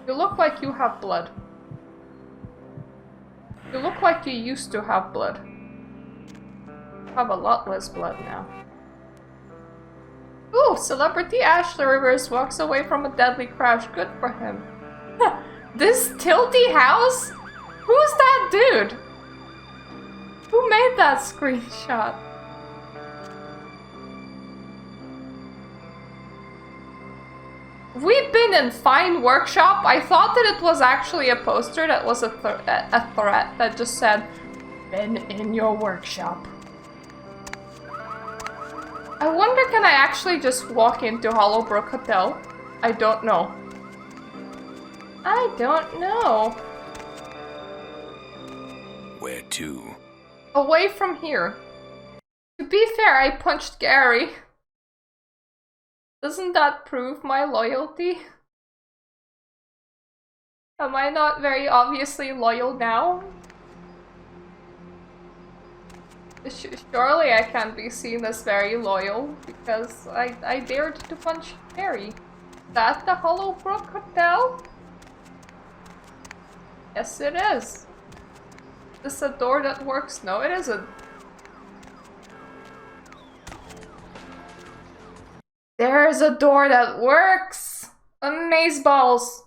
You look like you have blood. You look like you used to have blood. You have a lot less blood now. Ooh, celebrity Ashley Rivers walks away from a deadly crash. Good for him. This tilty house? Who's that dude? Who made that screenshot? We've been in Fine Workshop. I thought that it was actually a poster that was a threat that just said, "Been in your workshop." I wonder, can I actually just walk into Hollowbrook Hotel? I don't know. I don't know. Where to? Away from here. To be fair, I punched Gary. Doesn't that prove my loyalty? Am I not very obviously loyal now? Surely I can't be seen as very loyal because I dared to punch Gary. Is that the Hollowbrook Hotel? Yes, it is. Is this a door that works? No, it isn't. There's a door that works! Amazeballs!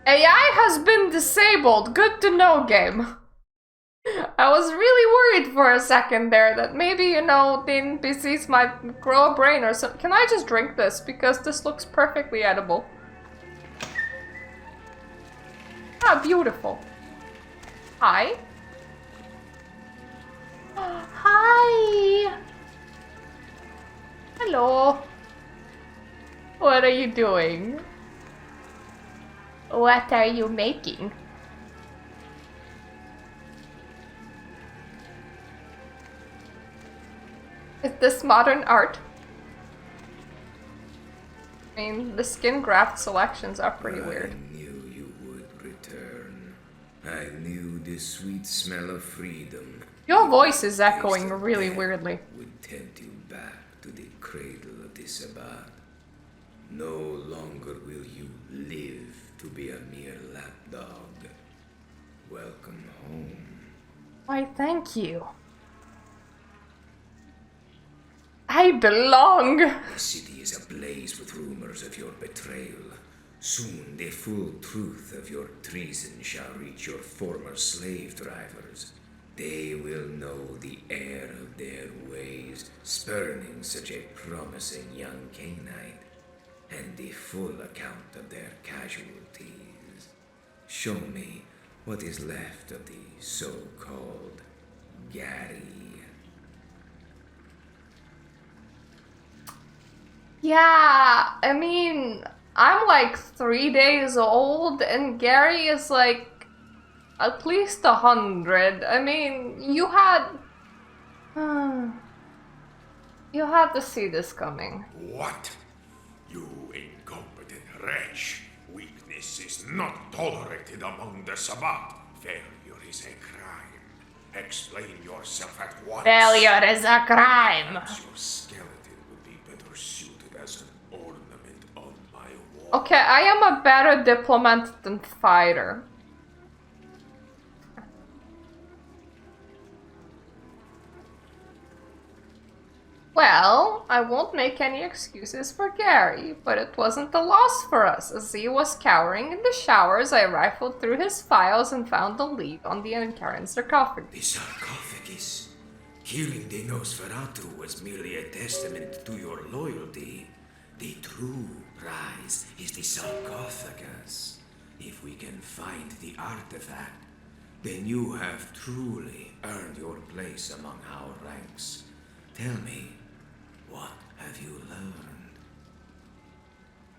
AI has been disabled. Good to know, game. I was really worried for a second there that maybe, you know, the NPCs might grow a brain or something. Can I just drink this? Because this looks perfectly edible. Ah, beautiful. Hi. Hi. Hello. What are you doing? What are you making? Is this modern art? I mean, the skin graft selections are pretty weird. I knew you would return. I knew the sweet smell of freedom. Your voice is echoing really weirdly. Would tempt you back to the cradle of the Sabbat. No longer will you live to be a mere lapdog. Welcome home. Why, thank you. I belong. The city is ablaze with rumors of your betrayal. Soon the full truth of your treason shall reach your former slave drivers. They will know the error of their ways, spurning such a promising young Canaanite, and the full account of their casualties. Show me what is left of the so-called Gary. Yeah, I mean, I'm like 3 days old and Gary is like at least 100. I mean, you had to see this coming. What? You incompetent wretch. Weakness is not tolerated among the Sabbat. Failure is a crime. Explain yourself at once. Failure is a crime. Perhaps your skeleton would be better suited as an ornament on my wall. Okay, I am a better diplomat than fighter. Well, I won't make any excuses for Gary, but it wasn't a loss for us. As he was cowering in the showers, I rifled through his files and found the lead on the Ankaran sarcophagus. The sarcophagus? Killing the Nosferatu was merely a testament to your loyalty. The true prize is the sarcophagus. If we can find the artifact, then you have truly earned your place among our ranks. Tell me, what have you learned?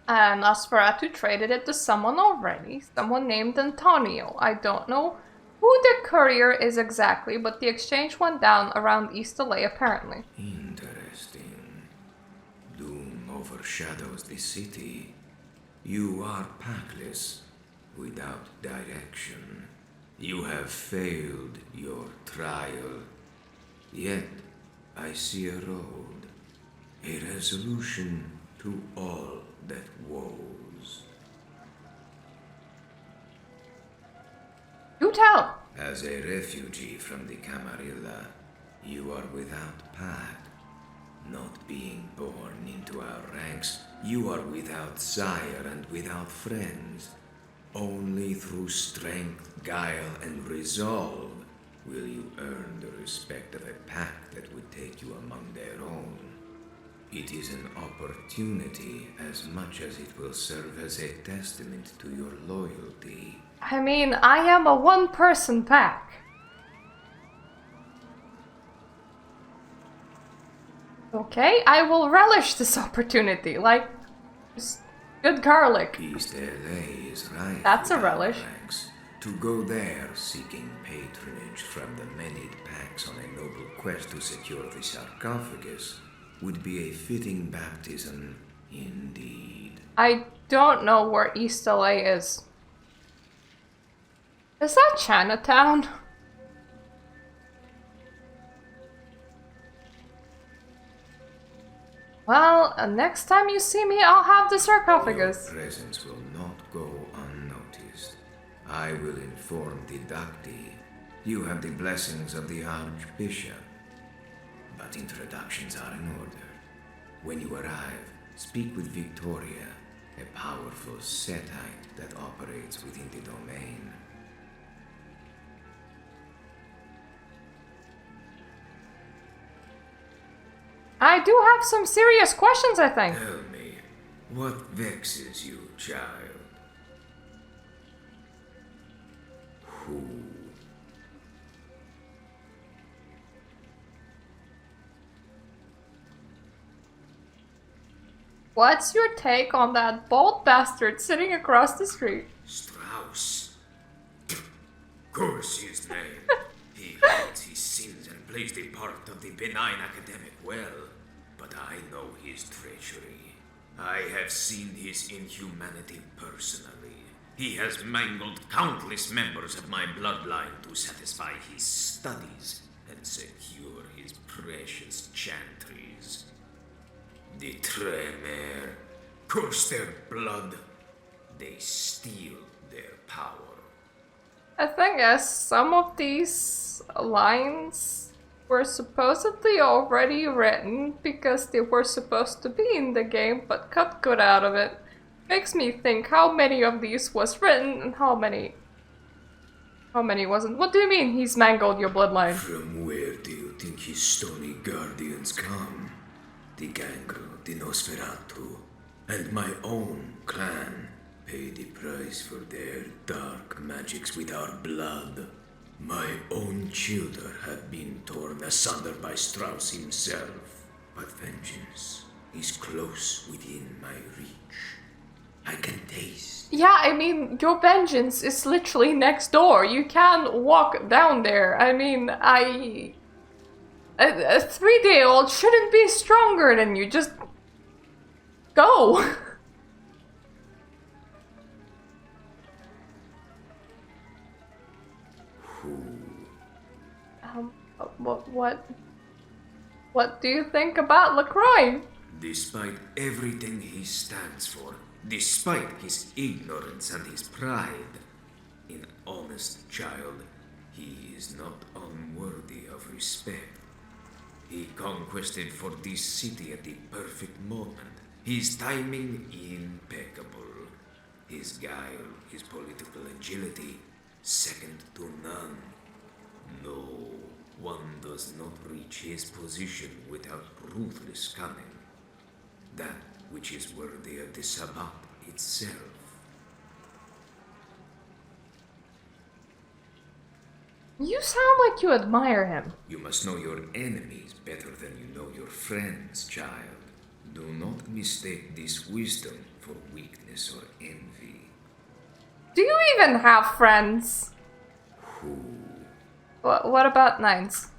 Nosferatu traded it to someone already, someone named Antonio. I don't know who the courier is exactly, but the exchange went down around East LA apparently. Interesting. Doom overshadows the city. You are packless, without direction. You have failed your trial. Yet, I see a road, a resolution to all that woes. Do tell! As a refugee from the Camarilla, you are without path. Not being born into our ranks, you are without sire and without friends. Only through strength, guile, and resolve will you earn the respect of a pack that would take you among their own. It is an opportunity as much as it will serve as a testament to your loyalty. I mean, I am a one-person pack. Okay, I will relish this opportunity, like just good garlic. East LA is right. That's a relish. Ranks. To go there seeking patronage from the many packs on a noble quest to secure the sarcophagus would be a fitting baptism indeed. I don't know where East LA is. Is that Chinatown? Well, next time you see me, I'll have the sarcophagus. Your presence will not go unnoticed. I will inform the Docti. You have the blessings of the Archbishop. But introductions are in order. When you arrive, speak with Victoria, a powerful Setite that operates within the domain. I do have some serious questions, I think. Tell me, what vexes you, child? Who? What's your take on that bald bastard sitting across the street? Strauss. Curse his name. He hides his sins and plays the part of the benign academic well. But I know his treachery. I have seen his inhumanity personally. He has mangled countless members of my bloodline to satisfy his studies and secure his precious chantries. The Tremere curse their blood. They steal their power. I think as some of these lines were supposedly already written because they were supposed to be in the game but cut good out of it. Makes me think how many of these was written and how many wasn't. What do you mean he's mangled your bloodline? From where do you think his stony guardians come? The Gangrel, the Nosferatu, and my own clan pay the price for their dark magics with our blood. My own children have been torn asunder by Strauss himself, but vengeance is close within my reach. I can taste. Yeah, I mean, your vengeance is literally next door. You can walk down there. I mean, a 3-day-old shouldn't be stronger than you. Just go. What do you think about LaCroix? Despite everything he stands for, despite his ignorance and his pride, an honest child, he is not unworthy of respect. He conquested for this city at the perfect moment. His timing impeccable. His guile, his political agility, second to none. No, one does not reach his position without ruthless cunning. That which is worthy of the Sabbat itself. You sound like you admire him. You must know your enemies better than you know your friends, child. Do not mistake this wisdom for weakness or envy. Do you even have friends? Who? What about Nines?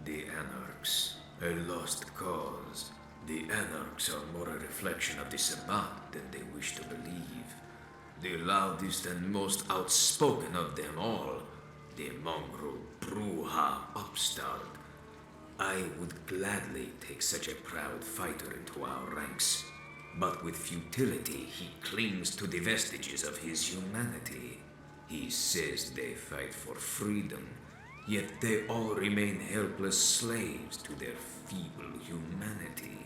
The Anarchs. A lost cause. The Anarchs are more a reflection of the Sabbat than they wish to believe. the loudest and most outspoken of them all, the mongrel Bruja upstart. I would gladly take such a proud fighter into our ranks, but with futility he clings to the vestiges of his humanity. He says they fight for freedom, yet they all remain helpless slaves to their feeble humanity.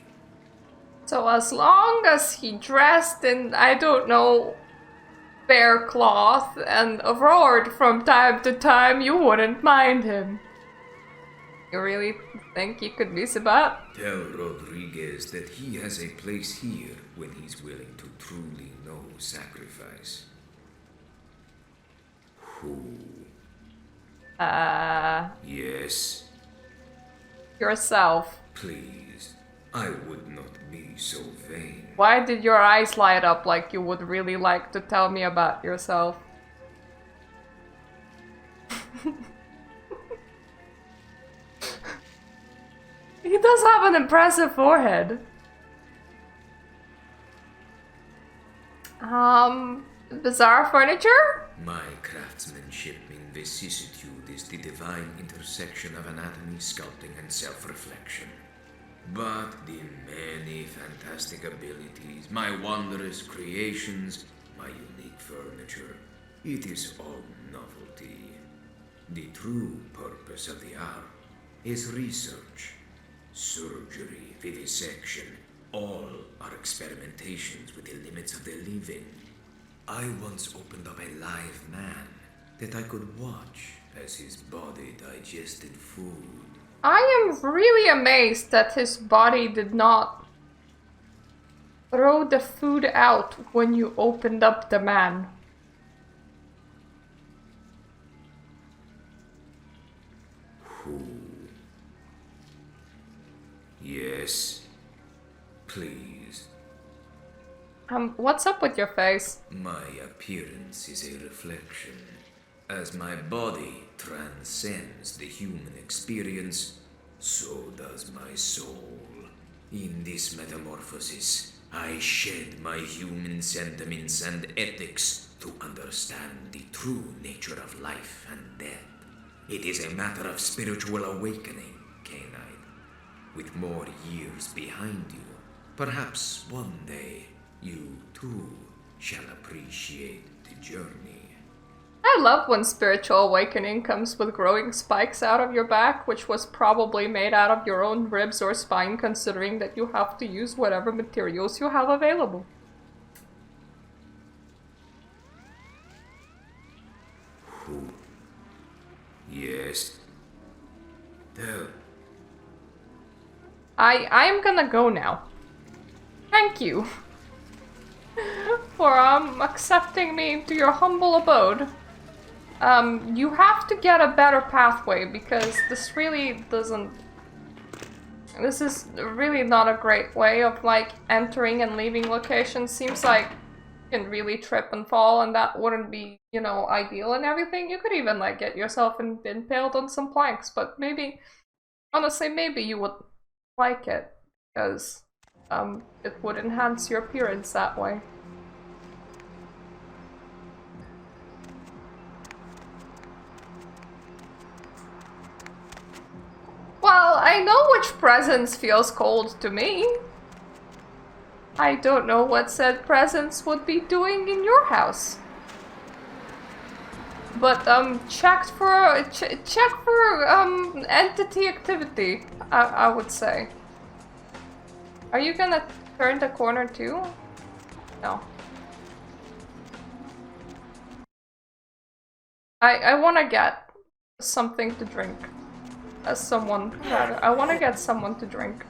So as long as he dressed in, I don't know, bear cloth and roared from time to time, you wouldn't mind him. You really think he could be Sabbat? Tell Rodriguez that he has a place here when he's willing to truly know sacrifice. Who? Yes? Yourself. Please, I would not be so vain. Why did your eyes light up like you would really like to tell me about yourself? He does have an impressive forehead. Bizarre furniture? My craftsmanship in vicissitude is the divine intersection of anatomy, sculpting, and self-reflection. But the many fantastic abilities, my wondrous creations, my unique furniture, it is all novelty. The true purpose of the art is research. Surgery, vivisection, all are experimentations with the limits of the living. I once opened up a live man that I could watch as his body digested food. I am really amazed that his body did not throw the food out when you opened up the man. Who? Yes, please. What's up with your face? My appearance is a reflection. As my body transcends the human experience, so does my soul. In this metamorphosis, I shed my human sentiments and ethics to understand the true nature of life and death. It is a matter of spiritual awakening, canine. With more years behind you, perhaps one day you too shall appreciate the journey. I love when spiritual awakening comes with growing spikes out of your back, which was probably made out of your own ribs or spine, considering that you have to use whatever materials you have available. Who? Yes. Tell. I am gonna go now. Thank you for accepting me into your humble abode. You have to get a better pathway because this really doesn't. This is really not a great way of like entering and leaving locations. Seems like you can really trip and fall, and that wouldn't be, you know, ideal and everything. You could even like get yourself impaled on some planks, but maybe, honestly, maybe you would like it because it would enhance your appearance that way. Well, I know which presence feels cold to me. I don't know what said presence would be doing in your house. But check for entity activity, I would say. Are you gonna turn the corner too? No. I wanna get something to drink. As someone, rather. I wanna get someone to drink.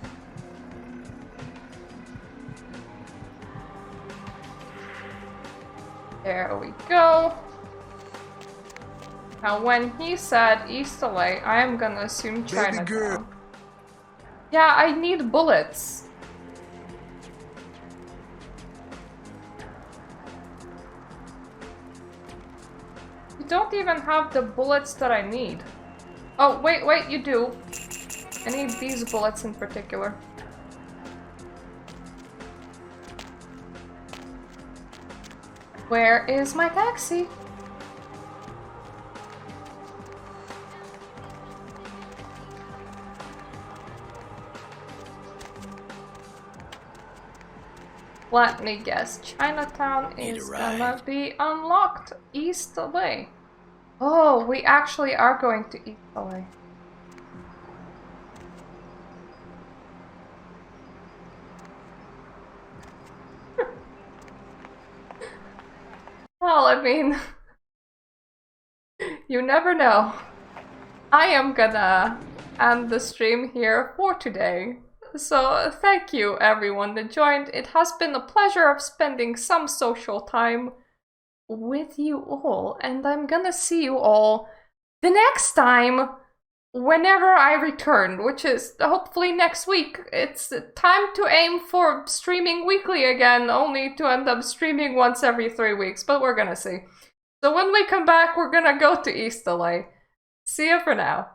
There we go. Now, when he said East LA, I am gonna assume Chinatown. Yeah, I need bullets. You don't even have the bullets that I need. Oh, wait, you do. I need these bullets in particular. Where is my taxi? Let me guess, Chinatown is gonna be unlocked East LA. Oh, we actually are going to East LA. Well, I mean, you never know. I am gonna end the stream here for today. So thank you everyone that joined. It has been a pleasure of spending some social time with you all, and I'm gonna see you all the next time whenever I return, which is hopefully next week. It's time to aim for streaming weekly again, only to end up streaming once every 3 weeks, but we're gonna see. So when we come back, we're gonna go to East LA. See you for now.